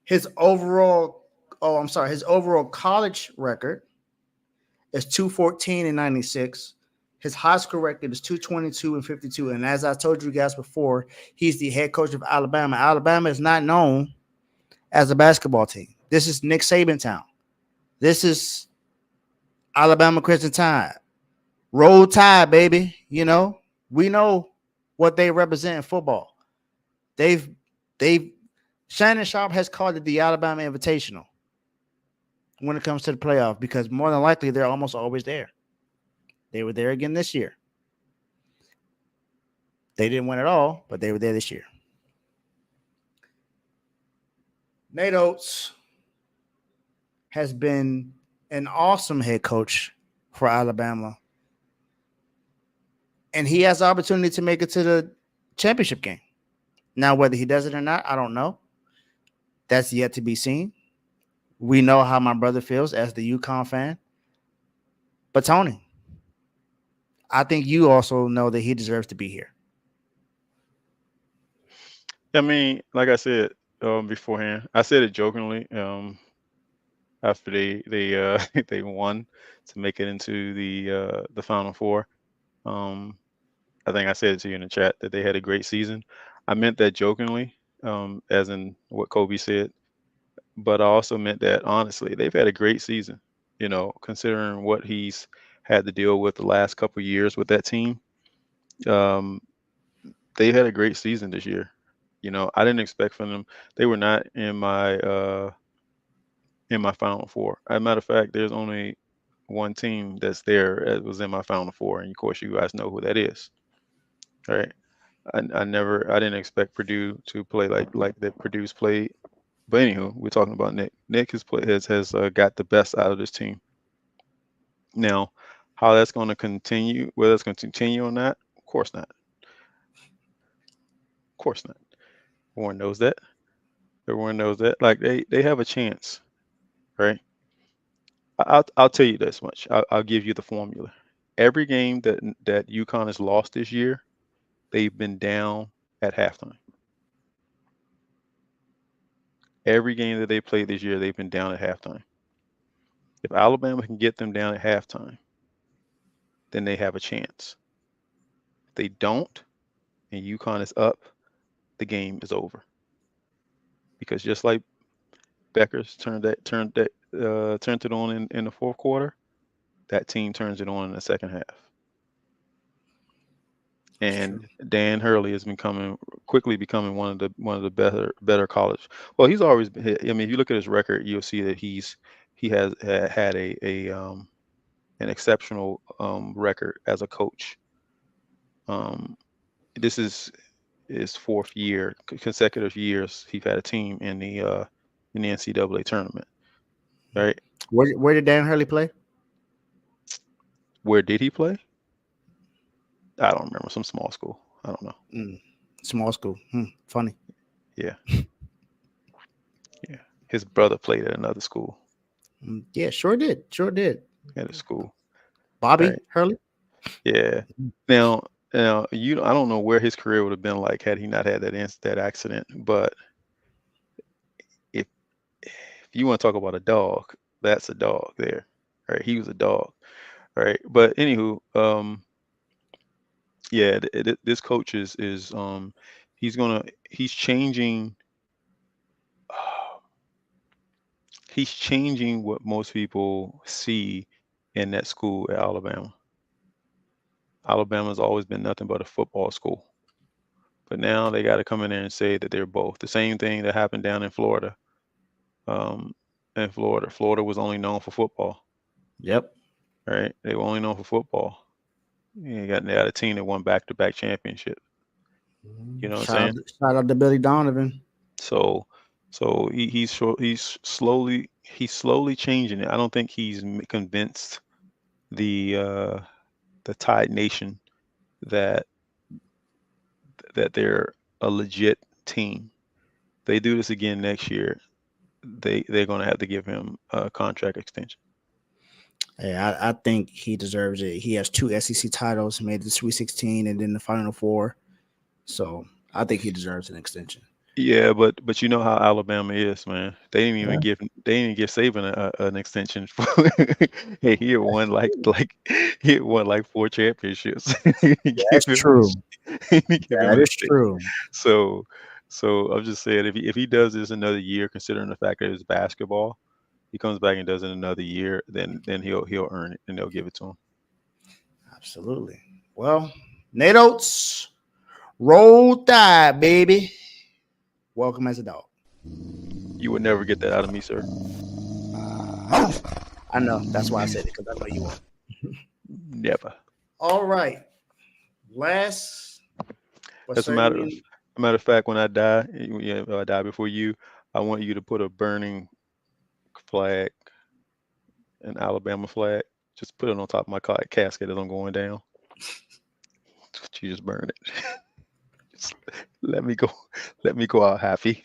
His overall college record is 214 and 96. His high school record is 222 and 52. And as I told you guys before, he's the head coach of Alabama. Alabama is not known as a basketball team. This is Nick Saban town. This is Alabama Crimson Tide. Roll Tide, baby. You know, we know what they represent in football. Shannon Sharp has called it the Alabama Invitational when it comes to the playoff, because more than likely they're almost always there. They were there again this year. They didn't win at all, but they were there this year. Nate Oates has been an awesome head coach for Alabama. And he has the opportunity to make it to the championship game. Now, whether he does it or not, I don't know. That's yet to be seen. We know how my brother feels as the UConn fan. But Tony, I think you also know that he deserves to be here. I mean, like I said beforehand, I said it jokingly. After they they won to make it into the Final Four. I think I said it to you in the chat that they had a great season. I meant that jokingly, as in what Kobe said, but I also meant that honestly, they've had a great season. You know, considering what he's had to deal with the last couple of years with that team, they had a great season this year. You know, I didn't expect from them. They were not in my Final Four. As a matter of fact, there's only one team that's there that was in my Final Four, and of course, you guys know who that is, right? I didn't expect Purdue to play like that Purdue's played. But anywho, we're talking about Nick. Nick has got the best out of this team. Now, how that's going to continue, whether it's going to continue on that, of course not. Of course not. Everyone knows that. Everyone knows that. Like they have a chance, right? I'll tell you this much. I'll give you the formula. Every game that UConn has lost this year, they've been down at halftime. Every game that they played this year, they've been down at halftime. If Alabama can get them down at halftime, then they have a chance. If they don't, and UConn is up, the game is over. Because just like Becker's turned it on in the fourth quarter, that team turns it on in the second half. And Dan Hurley has quickly becoming one of the better college. Well, he's always been. I mean, if you look at his record, you'll see that he has had an exceptional record as a coach. This is his fourth year, consecutive years he's had a team in the NCAA tournament. Right? Where did Dan Hurley play? Where did he play? I don't remember. Some small school. I don't know. Small school. Funny. Yeah. Yeah. His brother played at another school. Yeah, sure did. At a school. Bobby Hurley? Yeah. Now, I don't know where his career would have been like had he not had that accident. But if you want to talk about a dog, that's a dog there. Right? He was a dog. Right. But anywho, Yeah, this coach is he's changing he's changing what most people see in that school at Alabama. Alabama's always been nothing but a football school. But now they got to come in there and say that they're both. The same thing that happened down in Florida. Um, Florida was only known for football, Yep. right? They were only known for football. They got a team that won back-to-back championships. You know what I'm saying? Shout out to Billy Donovan. So, he's slowly changing it. I don't think he's convinced the Tide Nation that they're a legit team. They do this again next year, they're going to have to give him a contract extension. Hey, I think he deserves it. He has 2 SEC titles, made the Sweet 16 and then the Final Four. So I think he deserves an extension. Yeah, but you know how Alabama is, man. They didn't even give Saban an extension for hey, he had won like 4 championships. That's true. That is true. So I'm just saying if he does this another year, considering the fact that it's basketball, he comes back and does it another year, then he'll earn it and they'll give it to him. Absolutely. Well, Nate Oates, roll Tide, baby. Welcome as a dog. You would never get that out of me, sir. I know. That's why I said it, because I know you won't. Never. All right. Last. As a matter of fact, when I die, if I die before you, I want you to put a burning flag, an Alabama flag. Just put it on top of my casket as I'm going down. You just burn it. Just let me go out happy.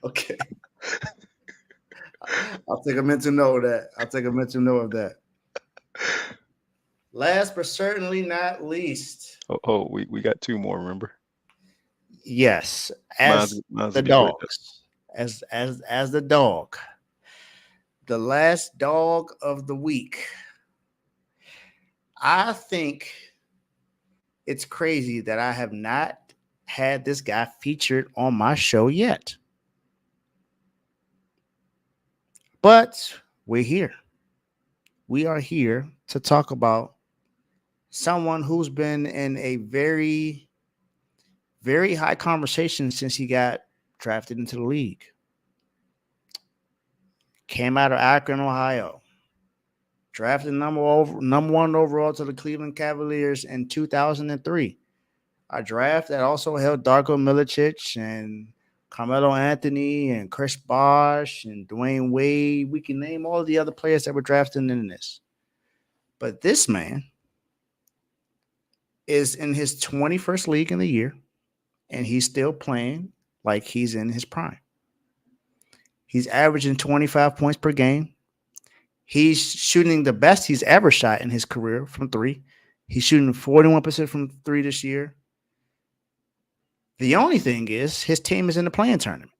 Okay. I'll take a mental note of that. Last but certainly not least. Oh, we got 2 more, remember? Yes, as mine's the dogs. As the dog. The last dog of the week. I think it's crazy that I have not had this guy featured on my show yet. But we're here. We are here to talk about someone who's been in a very, very high conversation since he got drafted into the league. Came out of Akron, Ohio. Drafted number 1 overall to the Cleveland Cavaliers in 2003. A draft that also held Darko Milicic and Carmelo Anthony and Chris Bosh and Dwayne Wade. We can name all the other players that were drafted in this. But this man is in his 21st league in the year, and he's still playing like he's in his prime. He's averaging 25 points per game. He's shooting the best he's ever shot in his career from 3. He's shooting 41% from 3 this year. The only thing is his team is in the play-in tournament.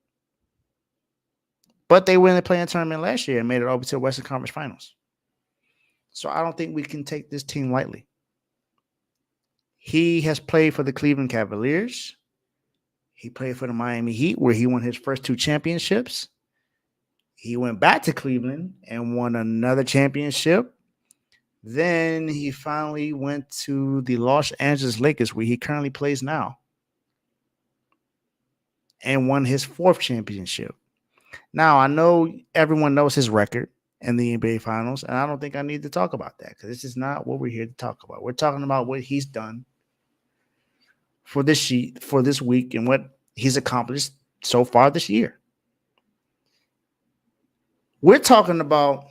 But they won the play-in tournament last year and made it over to the Western Conference Finals. So I don't think we can take this team lightly. He has played for the Cleveland Cavaliers. He played for the Miami Heat, where he won his first 2 championships. He went back to Cleveland and won another championship. Then he finally went to the Los Angeles Lakers, where he currently plays now, and won his 4th championship. Now, I know everyone knows his record in the NBA Finals, and I don't think I need to talk about that because this is not what we're here to talk about. We're talking about what he's done for this week and what he's accomplished so far this year. We're talking about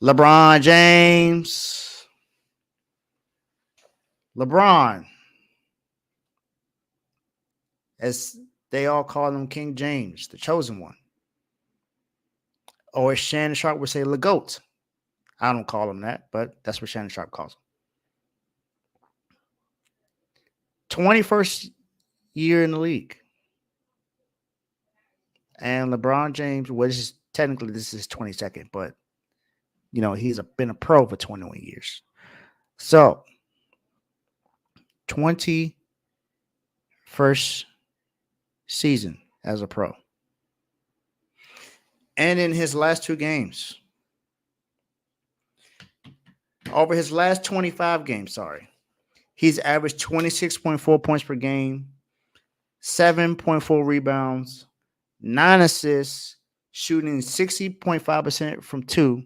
LeBron James. LeBron, as they all call him, King James, the chosen one. Or as Shannon Sharp would say, LeGoat. I don't call him that, but that's what Shannon Sharp calls him. 21st year in the league. And LeBron James, well, this is his 22nd, but He's been a pro for 21 years. So 21st season as a pro. And in his last 2 games, over his last 25 games, he's averaged 26.4 points per game, 7.4 rebounds, 9 assists, shooting 60.5% from 2,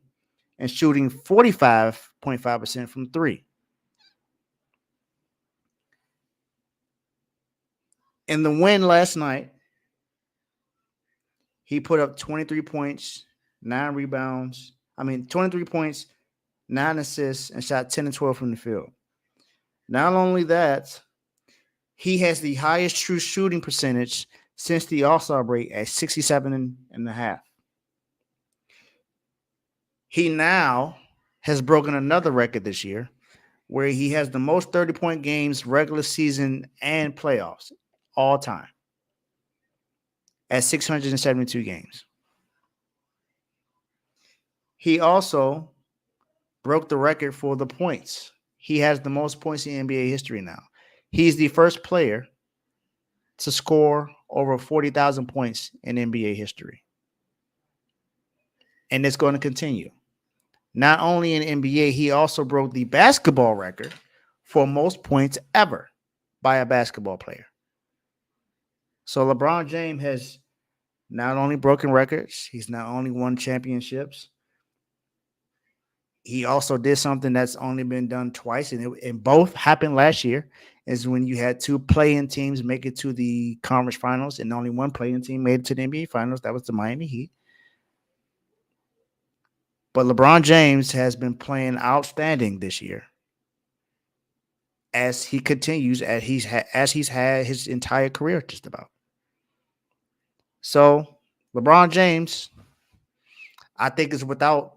and shooting 45.5% from 3. In the win last night, he put up 23 points, 9 rebounds. 23 points, 9 assists, and shot 10 and 12 from the field. Not only that, he has the highest true shooting percentage since the All-Star break at 67.5. He now has broken another record this year where he has the most 30-point games regular season and playoffs all time at 672 games. He also broke the record for the points. He has the most points in NBA history now. He's the first player to score over 40,000 points in NBA history. And it's going to continue. Not only in NBA, he also broke the basketball record for most points ever by a basketball player. So LeBron James has not only broken records, he's not only won championships, he also did something that's only been done twice, and both happened last year, is when you had 2 play-in teams make it to the conference finals, and only one play-in team made it to the NBA finals. That was the Miami Heat. But LeBron James has been playing outstanding this year as he continues, as he's had his entire career just about. So LeBron James, I think, is without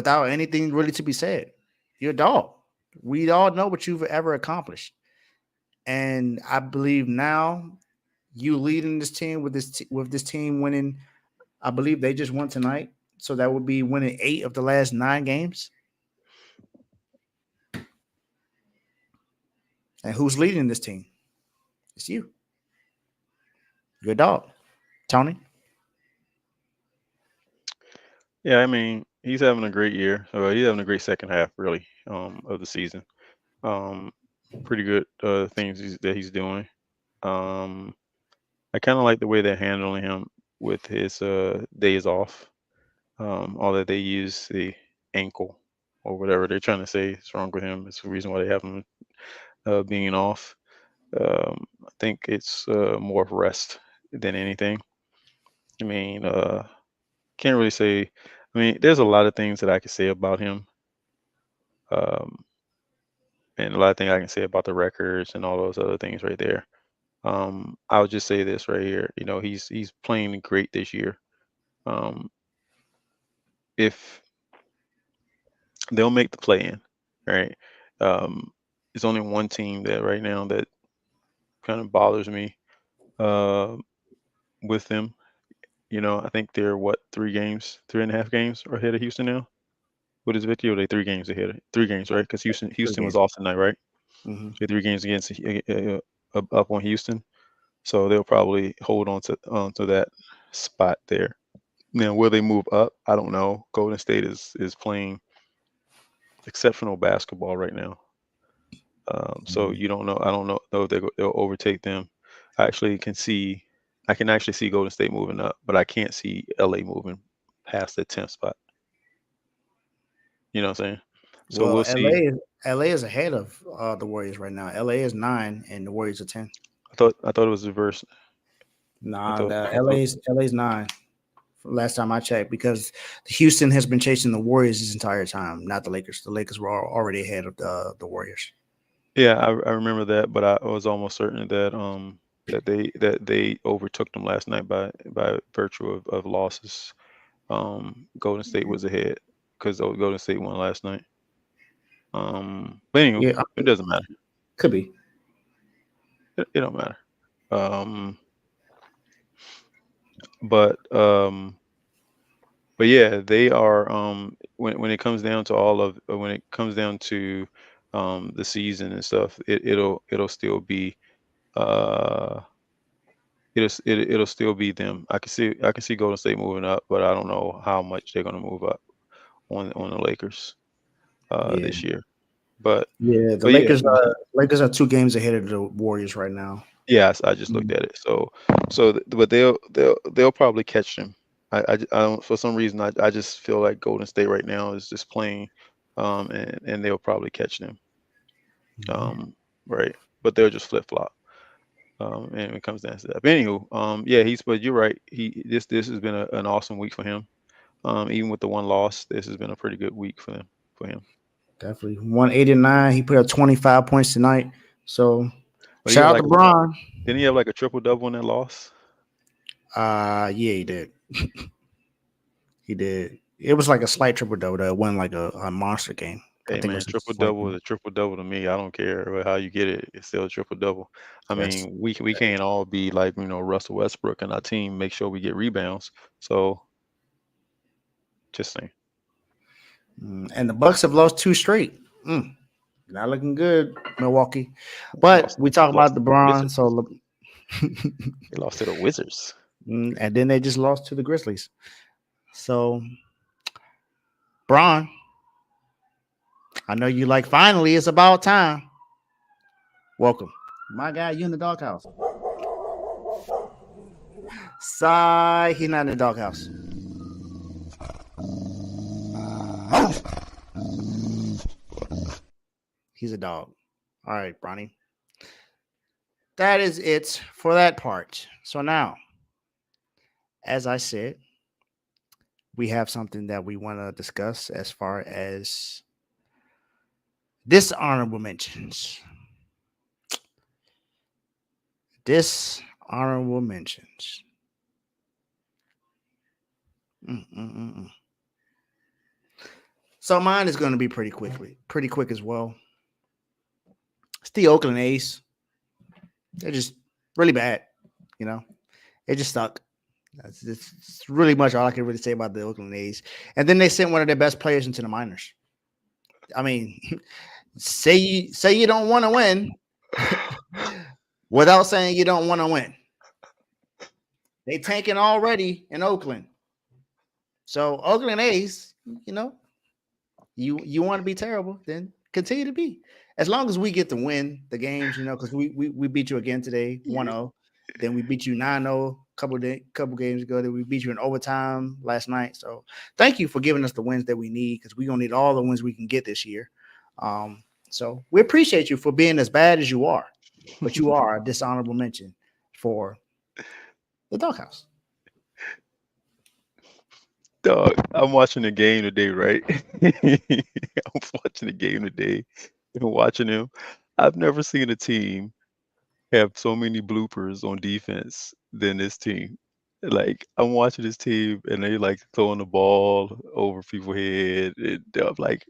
anything really to be said. You're a dog. We all know what you've ever accomplished. And I believe now you leading this team with this team winning, I believe they just won tonight. So that would be winning 8 of the last 9 games. And who's leading this team? It's you. You're a dog. Tony? Yeah, I mean, he's having a great year. He's having a great second half, really, of the season. Pretty good things that he's doing. I kind of like the way they're handling him with his days off. All that they use the ankle or whatever they're trying to say is wrong with him. It's the reason why they have him being off. I think it's more of rest than anything. I mean, can't really say. I mean, there's a lot of things that I could say about him, um, and a lot of things I can say about the records and all those other things right there. I would just say this right here. He's playing great this year. Um, if they'll make the play in, right? There's only one team that right now that kind of bothers me uh, with them. I think they're what 3.5 games ahead of Houston now. What is Vicky? Or are they 3 games ahead? 3 games, right? Because Houston was off tonight, right? Mm-hmm. So 3 games against up on Houston, so they'll probably hold on to that spot there. Now, will they move up? I don't know. Golden State is playing exceptional basketball right now. So you don't know. I don't know if they'll overtake them. I can actually see Golden State moving up, but I can't see LA moving past the 10th spot. You know what I'm saying? So Well, we'll see. LA is ahead of the Warriors right now. LA is 9 and the Warriors are 10. I thought it was reverse. Nah, LA's 9. Last time I checked, because Houston has been chasing the Warriors this entire time, not the Lakers. The Lakers were already ahead of the Warriors. Yeah, I remember that, but I was almost certain that they overtook them last night by virtue of losses. Golden State was ahead because Golden State won last night. But anyway, Yeah, it doesn't matter. could be. It don't matter. But But yeah, they are. When it comes down to all of when it comes down to the season and stuff, it'll still be uh it'll still be them. I can see Golden State moving up, but I don't know how much they're gonna move up on the Lakers Yeah, this year. But yeah. The but yeah, Lakers are 2 games ahead of the Warriors right now. yes, I just looked Mm. at it. But they'll probably catch them. I don't, for some reason I just feel like Golden State right now is just playing, and they'll probably catch them. Mhm. Right, but they'll just flip flop. And it comes down to that. But anywho, yeah, but you're right. This has been an awesome week for him. Even with the one loss, this has been a pretty good week for him. Definitely 189. He put up 25 points tonight. So But he had shout out to like Bron. didn't he have like a triple double in that loss? Yeah, he did. He did. It was like a slight triple double. It wasn't like a monster game. I Hey think it man, was a triple slight double is one. a triple double to me. I don't care how you get it. It's still a triple double. I That's mean, we can't all be like Russell Westbrook and our team make sure we get rebounds. So just saying, and the Bucks have lost 2 straight. Not looking good, Milwaukee. they But lost we talk they lost about to the LeBron, Wizards. so They lost to the Wizards. and then they just lost to the Grizzlies. So Bron, I know you like. Finally, it's about time. Welcome, my guy. You in the doghouse? Sigh, he's not in the doghouse. He's a dog. All right, Bronny. That is it for that part. So now, as I said, we have something that we want to discuss as far as dishonorable mentions. Dishonorable mentions. Mm-mm-mm. So mine is going to be pretty quick as well. It's the Oakland A's. They're just really bad. You know, they just suck. That's really much all I can really say about the Oakland A's. And then they sent one of their best players into the minors. I mean, say you don't want to win without saying you don't want to win. They tanking already in Oakland. So Oakland A's, you want to be terrible, then continue to be. As long as we get to win the games, because we beat you again today, 1-0. Then we beat you 9-0 couple games ago. Then we beat you in overtime last night. So thank you for giving us the wins that we need, because we're gonna need all the wins we can get this year. So we appreciate you for being as bad as you are, but you are a dishonorable mention for the doghouse. Dog, I'm watching the game today, right? I'm watching the game today and watching him. I've never seen a team have so many bloopers on defense than this team. Like I'm watching this team and they like throwing the ball over people's head. And I'm like,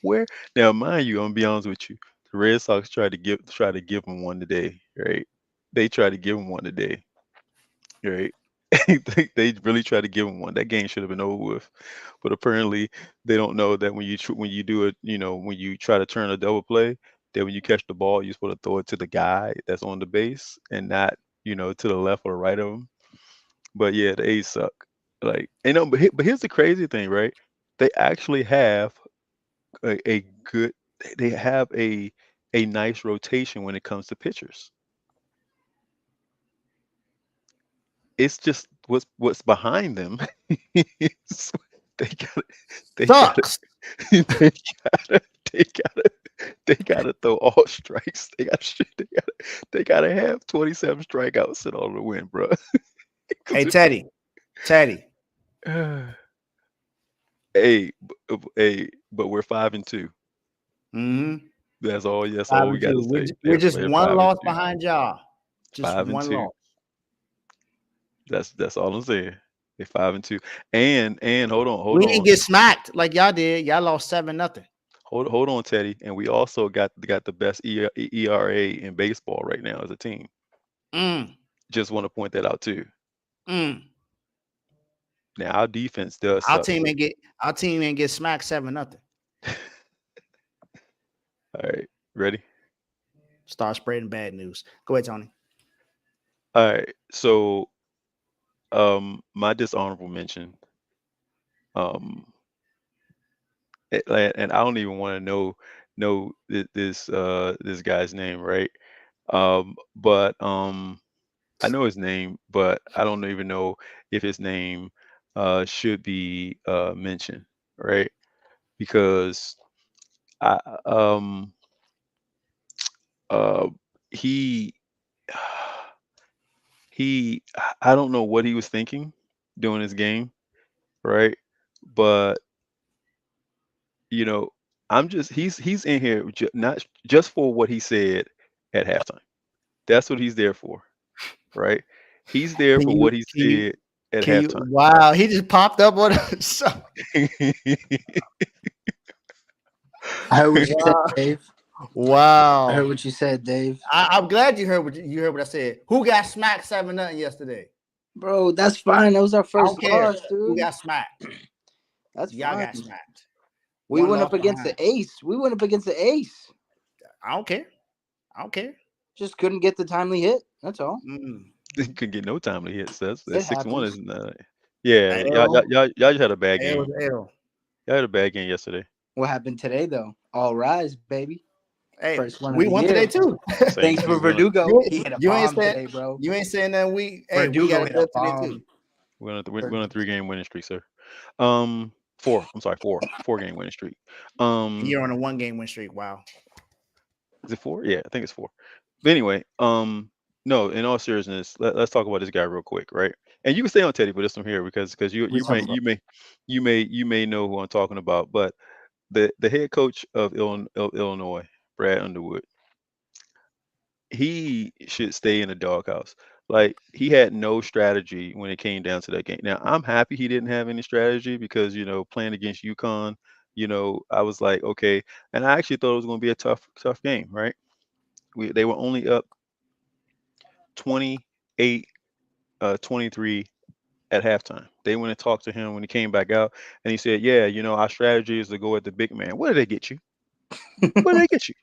where? Now, mind you, I'm gonna be honest with you. The Red Sox try to give them one today, right? They try to give them one today, right? They really tried to give him one. That game should have been over with, but apparently they don't know that when you do it, when you try to turn a double play, that when you catch the ball, you're supposed to throw it to the guy that's on the base and not to the left or right of him. But yeah, the A's suck. Like, but here's the crazy thing, right? They actually have a good. They have a nice rotation when it comes to pitchers. It's just what's behind them. is they got they got Sucks. they gotta they gotta they gotta throw all strikes. They gotta have 27 strikeouts in order to win, bro. Hey, Teddy. Hey, but we're 5-2. Mm-hmm. That's all. That's Five all we and got to two. say. We're They're just playing one five and loss two. behind y'all. Just 5-2. one loss. That's all I'm saying. They're 5-2. And hold We on. didn't get smacked like y'all did. Y'all lost 7-0. Hold on, Teddy. And we also got the best ERA in baseball right now as a team. Mm, Just want to point that out too. mm. Now our defense does Our suck. team ain't get smacked 7-0. All right, ready? Start spreading bad news. Go ahead, Tony. All right, so my dishonorable mention, um, and I don't even want to know this guy's name, right? But I know his name, but I don't even know if his name should be mentioned, right? Because I uh he I don't know what he was thinking during this game, right? But you know, he's in here not just for what he said at halftime. That's what he's there for, right? He's there Can for you what he can you said at can you halftime. wow, he just popped up on us. I heard what you said, Wow. Dave. I heard Wow. what you said, Dave. I'm glad you heard what I said. Who got smacked 7-0 yesterday? Bro, that's fine. That was our I first don't care. loss, Who dude. got smacked? That's Y'all fine. got smacked. We One went loss up against behind. the ace. We went up against the ace. I don't care. I don't care. Just couldn't get the timely hit. That's all. Could get no timely hits. That's It 6-1 happens. is yeah. L. Y'all just had a bad L game. was L. Y'all had a bad game yesterday. What happened today, though? All rise, baby. Hey, First one of we the won year. today too. Same Thanks too. for We're gonna, Verdugo. You- He hit a you ain't bomb said- today, bro. You ain't saying that we Verdugo got a hit a dub today bomb. too. we're on a 3-game winning streak, sir. Four. I'm sorry, 4-game winning streak. You're on a 1-game win streak. Wow. Is it 4? Yeah, I think it's 4. But anyway, no, in all seriousness, let's talk about this guy real quick, right? And you can stay on Teddy for this one here because you may know who I'm talking about. But the head coach of Illinois, Brad Underwood, he should stay in the doghouse. Like he had no strategy when it came down to that game. Now I'm happy he didn't have any strategy because playing against UConn, I was like okay, and I actually thought it was going to be a tough game, right? They were only up 28 23 at halftime. They went and talked to him when he came back out, and he said, "Yeah, our strategy is to go at the big man." What did they get you? What did they get you?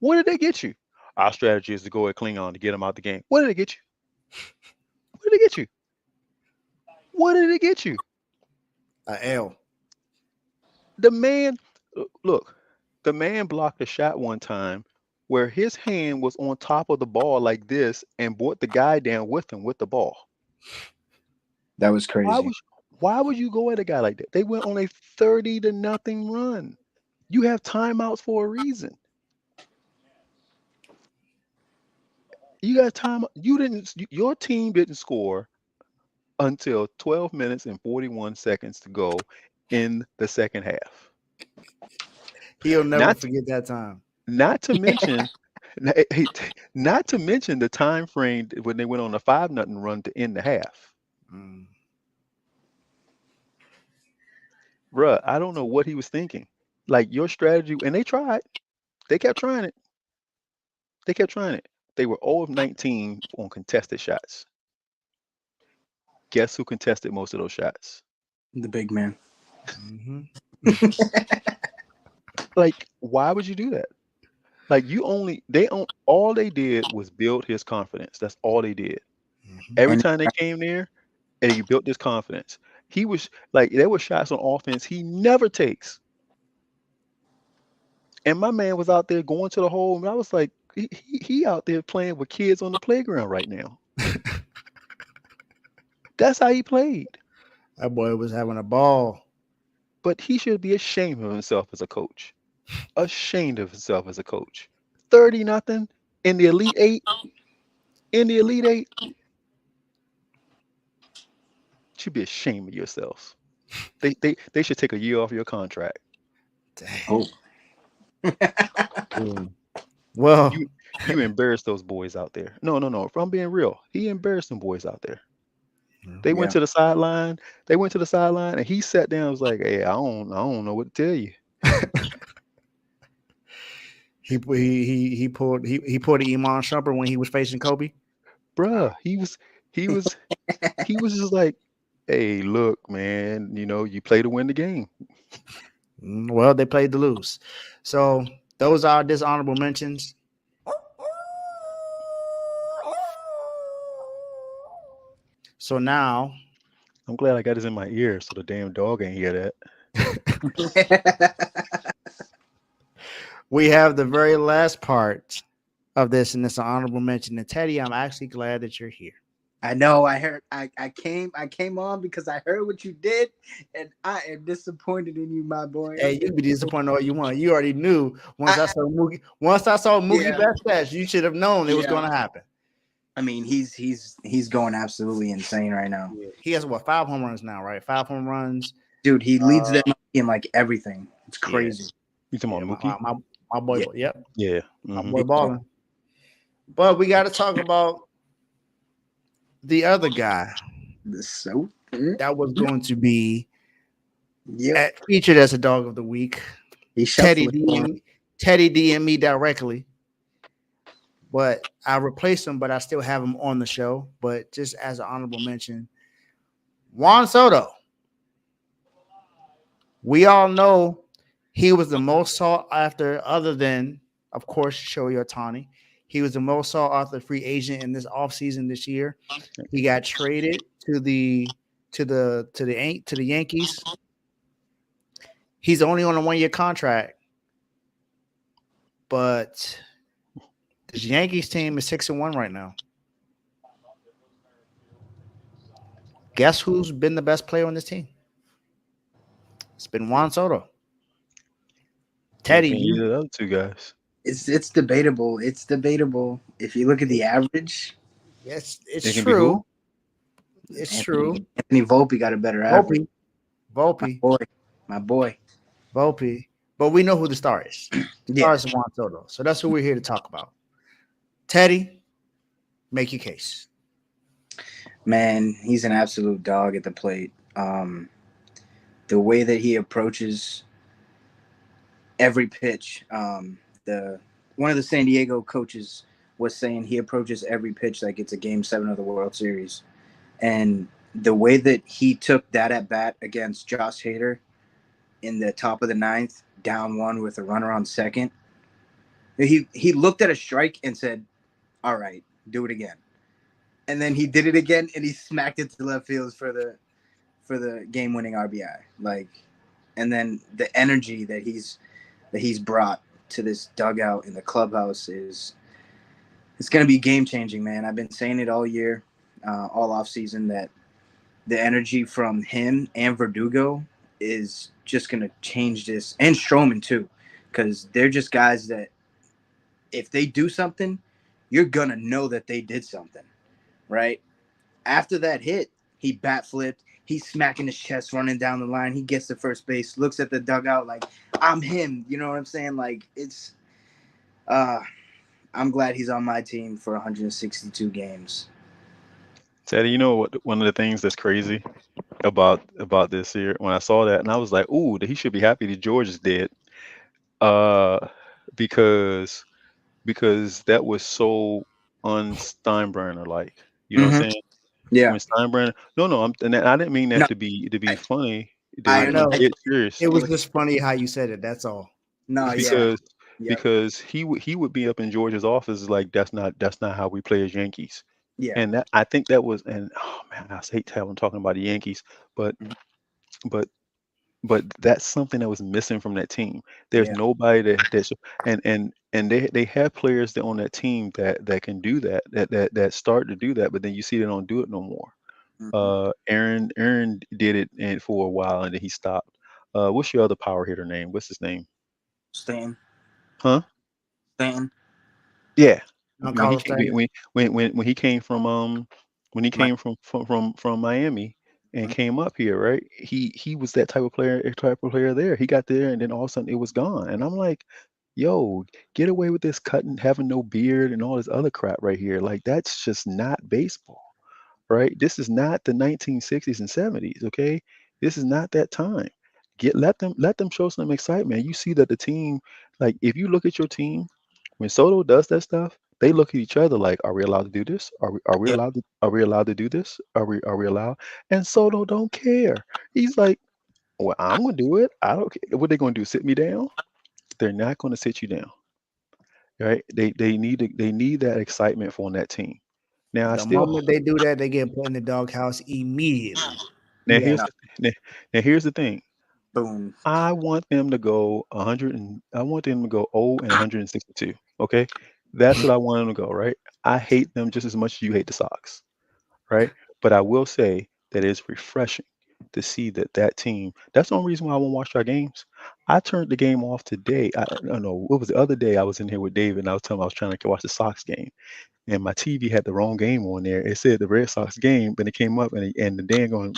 What did they get you? Our strategy is to go at Klingon to get him out the game. What did they get you? What did they get you? What did it get you? A L. The man, look, the man blocked a shot one time where his hand was on top of the ball like this and brought the guy down with him with the ball. That was crazy. Why would you go at a guy like that? They went on a 30-0 run. You have timeouts for a reason. You got time. Your team didn't score until 12 minutes and 41 seconds to go in the second half. He'll never forget that time. Not to mention, not to mention the time frame when they went on a 5-0 run to end the half. Bruh, I don't know what he was thinking. Like your strategy, and they tried. They kept trying it. They were 0 of 19 on contested shots. Guess who contested most of those shots? The big man. Like, why would you do that? Like, all they did was build his confidence. That's all they did. Every time they came there, and he built this confidence. He was like, there were shots on offense he never takes. And my man was out there going to the hole, and I was like, he out there playing with kids on the playground right now. That's how he played. That boy was having a ball. But he should be ashamed of himself as a coach. Ashamed of himself as a coach. 30-0 in the Elite Eight. Should be ashamed of yourselves. They should take a year off your contract. Dang. Well, you embarrassed those boys out there. No. If I'm being real, he embarrassed them boys out there. They went to the sideline. And he sat down and was like, "Hey, I don't know what to tell you." he pulled the Iman Shumpert when he was facing Kobe. Bruh, he was just like, Hey, look, man, you play to win the game. Well, they played to lose. So those are dishonorable mentions. So now I'm glad I got this in my ear so the damn dog ain't hear that. we have the very last part of this, and it's an honorable mention. And Teddy, I'm actually glad that you're here. I know. I heard. I came on because I heard what you did, and I am disappointed in you, my boy. Hey, you can be disappointed all you want. You already knew once I saw Mookie. Once I saw Mookie Yeah. Betts stats, you should have known it was Yeah. going to happen. I mean, he's going absolutely insane right now, He has what 5 home runs now, right? 5 home runs. dude. He leads them in like everything. It's crazy. You talking Yeah, about Mookie? my boy. Yeah. Yep, Yeah. my Mhm. boy balling. But we got to talk about the other guy So that was going to be yeah, featured as a dog of the week. he's Teddy shuffling. Teddy DM me directly, but I replaced him, but I still have him on the show. But just as an honorable mention, Juan Soto. We all know he was the most sought after, other than, of course, Shohei Ohtani. He was the most sought after free agent in this offseason this year. He got traded to the Yankees. He's only on a 1-year contract, but the Yankees team is 6-1 right now. Guess who's been the best player on this team? It's been Juan Soto. Teddy, Either of the other two guys. It's debatable. It's debatable. If you look at the average, yes, it's It can be true. who? It's true. Anthony Volpe got a better average. Volpe. My boy. Volpe. But we know who the star is. The Yeah. star is Juan Soto. So that's who we're here to talk about. Teddy, make your case. Man, he's an absolute dog at the plate. The way that he approaches every pitch, the one of the San Diego coaches was saying he approaches every pitch like it's a Game 7 of the World Series. And the way that he took that at bat against Josh Hader in the top of the 9th, down 1 with a runner on second, he looked at a strike and said, "All right, do it again." And then he did it again, and he smacked it to left field for the game-winning RBI. Like, and then the energy that he's brought to this dugout in the clubhouse is it's going to be game-changing, man. I've been saying it all year, all off season, that the energy from him and Verdugo is just going to change this, and Stroman too, because they're just guys that if they do something, you're going to know that they did something, right? After that hit, he bat flipped. He's smacking his chest, running down the line. He gets to first base, looks at the dugout like, I'm him. You know what I'm saying? Like, it's I'm glad he's on my team for 162 games. Teddy, you know what? One of the things that's crazy about this here, when I saw that, and I was like, "Ooh, he should be happy that George is dead," uh, because that was so un-Steinbrenner like. You know what I'm saying? Yeah. When Steinbrenner, no, and I didn't mean that No, to be funny. I To know. be dead serious. It was just funny how you said it. That's all. No, because yeah. because he would be up in George's office like that's not how we play as Yankees. Yeah. And that I think that was, and oh man, I hate to have him talking about the Yankees, but but that's something that was missing from that team. There's Yeah. nobody that's and they have players that on that team that can do that start to do that, but then you see they don't do it no more. Aaron did it and for a while and then he stopped. What's your other power hitter name? What's his name? Stan. Huh? Stan. Yeah. Don't When call he us came, that. when he came from from Miami and came up here, right? He was that type of player there. He got there and then all of a sudden it was gone. And I'm like, yo, get away with this cutting, having no beard and all this other crap right here. Like that's just not baseball, right? This is not the 1960s and 70s, okay? This is not that time. Let them show some excitement. You see that the team, like if you look at your team, when Soto does that stuff, they look at each other like, "Are we allowed to do this? Yeah. Are we allowed to do this? Are we allowed?" And Soto don't care. He's like, "Well, I'm gonna do it. I don't care. What they gonna do? Sit me down? They're not gonna sit you down, right? They need that excitement on that team. Now I The still moment they do that, they get put in the doghouse immediately. now Yeah. here's the thing. Boom. I want them to go 100 and I want them to go 0 and 162. Okay, that's what I want them to go. Right? I hate them just as much as you hate the Sox. Right? But I will say that it's refreshing to see that team. That's the only reason why I won't watch our games. I turned the game off today. I don't know what was the other day. I was in here with David, and I was telling him I was trying to watch the Sox game, and my TV had the wrong game on there. It said the Red Sox game, but it came up, and the dang on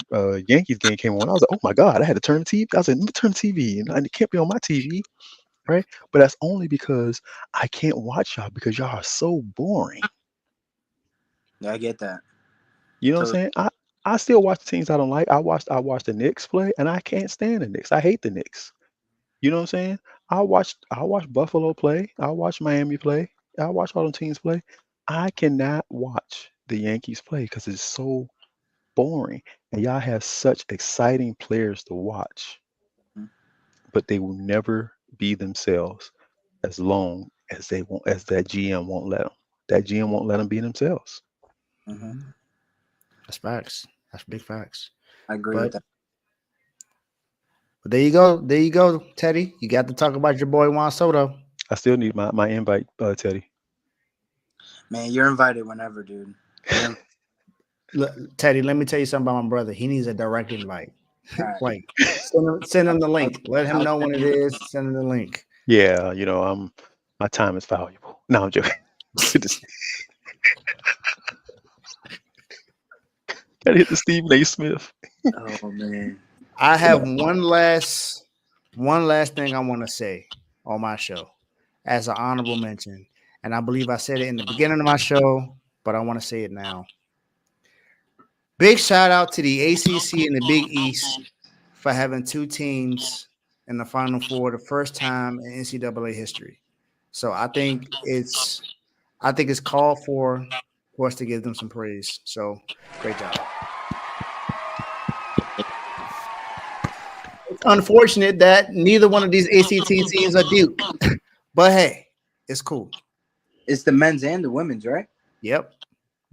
Yankees game came on. I was like, oh my god! I had to turn the TV. I was like, let me turn the TV, and it can't be on my TV, right? But that's only because I can't watch y'all because y'all are so boring. Yeah, I get that. You know what I'm Totally. saying? I still watch the teams I don't like. I watched the Knicks play, and I can't stand the Knicks. I hate the Knicks. You know what I'm saying? I watch Buffalo play. I watch Miami play. I watch all the teams play. I cannot watch the Yankees play because it's so boring. And y'all have such exciting players to watch, Mhm. but they will never be themselves as long as that GM won't let them. That GM won't let them be themselves. Mhm. That's facts. That's big facts. I agree But with that. there you go. There you go, Teddy. You got to talk about your boy Juan Soto. I still need my invite, Teddy. Man, you're invited whenever, dude. You're Look, Teddy, let me tell you something about my brother. He needs a direct invite. all right. Like, send him the link. Let him know when it is. Send him the link. Yeah, my time is valuable. No, I'm joking. Gotta hit the Stephen A. Smith. Oh man. I have one last thing I want to say on my show as an honorable mention. And I believe I said it in the beginning of my show, but I want to say it now. Big shout out to the ACC and the Big East for having two teams in the Final Four the first time in NCAA history. So I think it's called for us to give them some praise. So great job. It's unfortunate that neither one of these ACC teams are Duke, but hey, it's cool. It's the men's and the women's, right? Yep,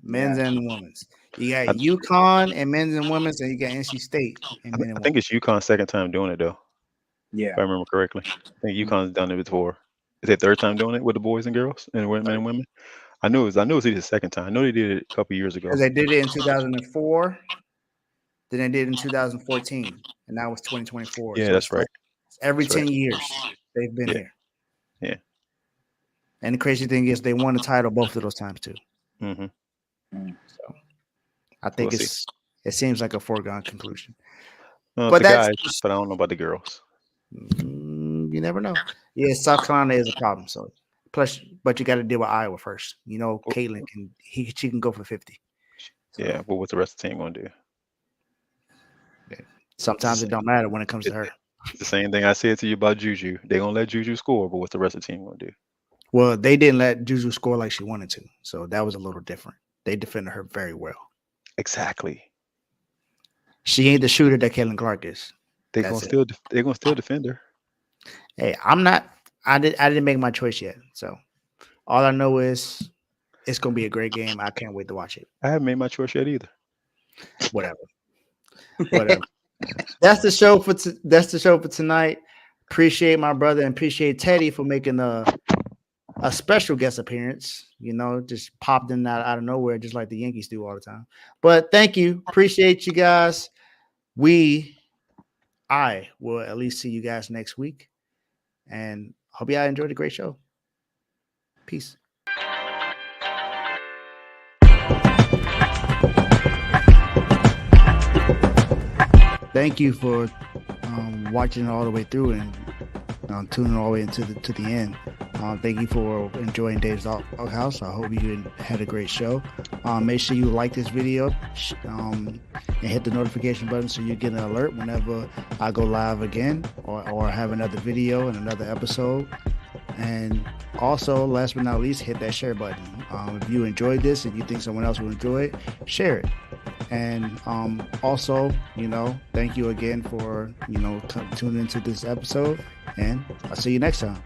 men's Yeah. and women's. You got UConn and men's and women's, and you got NC State and men and I think women's. it's UConn's second time doing it though, Yeah. if I remember correctly. I think UConn's done it before. Is it third time doing it with the boys and girls and men and women? I knew it was either the second time. I know they did it a couple years ago. Because they did it in 2004, then they did it in 2014, and now it's 2024. Yeah, So that's right. Every That's 10 right. years they've been here. Yeah. And the crazy thing is they won the title both of those times too. Mm-hmm. So I think We'll it seems like a foregone conclusion. But But the that's guys, but I don't know about the girls. you never know. Yeah, South Carolina is a problem. So plus, but you got to deal with Iowa first. Caitlin she can go for 50. So, Yeah, but what's the rest of the team gonna do? sometimes it don't matter when it comes to her. It's the same thing I said to you about Juju. They're gonna let Juju score, but what's the rest of the team gonna do? Well, they didn't let Juju score like she wanted to, so that was a little different. They defended her very well. Exactly. She ain't the shooter that Caitlin Clark is. They're gonna still defend her. Hey, I'm not. I didn't make my choice yet, so all I know is it's gonna be a great game. I can't wait to watch it. I haven't made my choice yet either. Whatever. That's the show for tonight. Appreciate my brother and appreciate Teddy for making a special guest appearance. Just popped in out of nowhere, just like the Yankees do all the time. But thank you. Appreciate you guys. I will at least see you guys next week. And hope y'all enjoyed a great show. Peace. Thank you for watching all the way through and tuning all the way into the end. Thank you for enjoying Dave's House. I hope you had a great show. Make sure you like this video and hit the notification button so you get an alert whenever I go live again or have another video and another episode. And also, last but not least, hit that share button. If you enjoyed this and you think someone else will enjoy it, share it. And also, thank you again for, tuning into this episode. And I'll see you next time.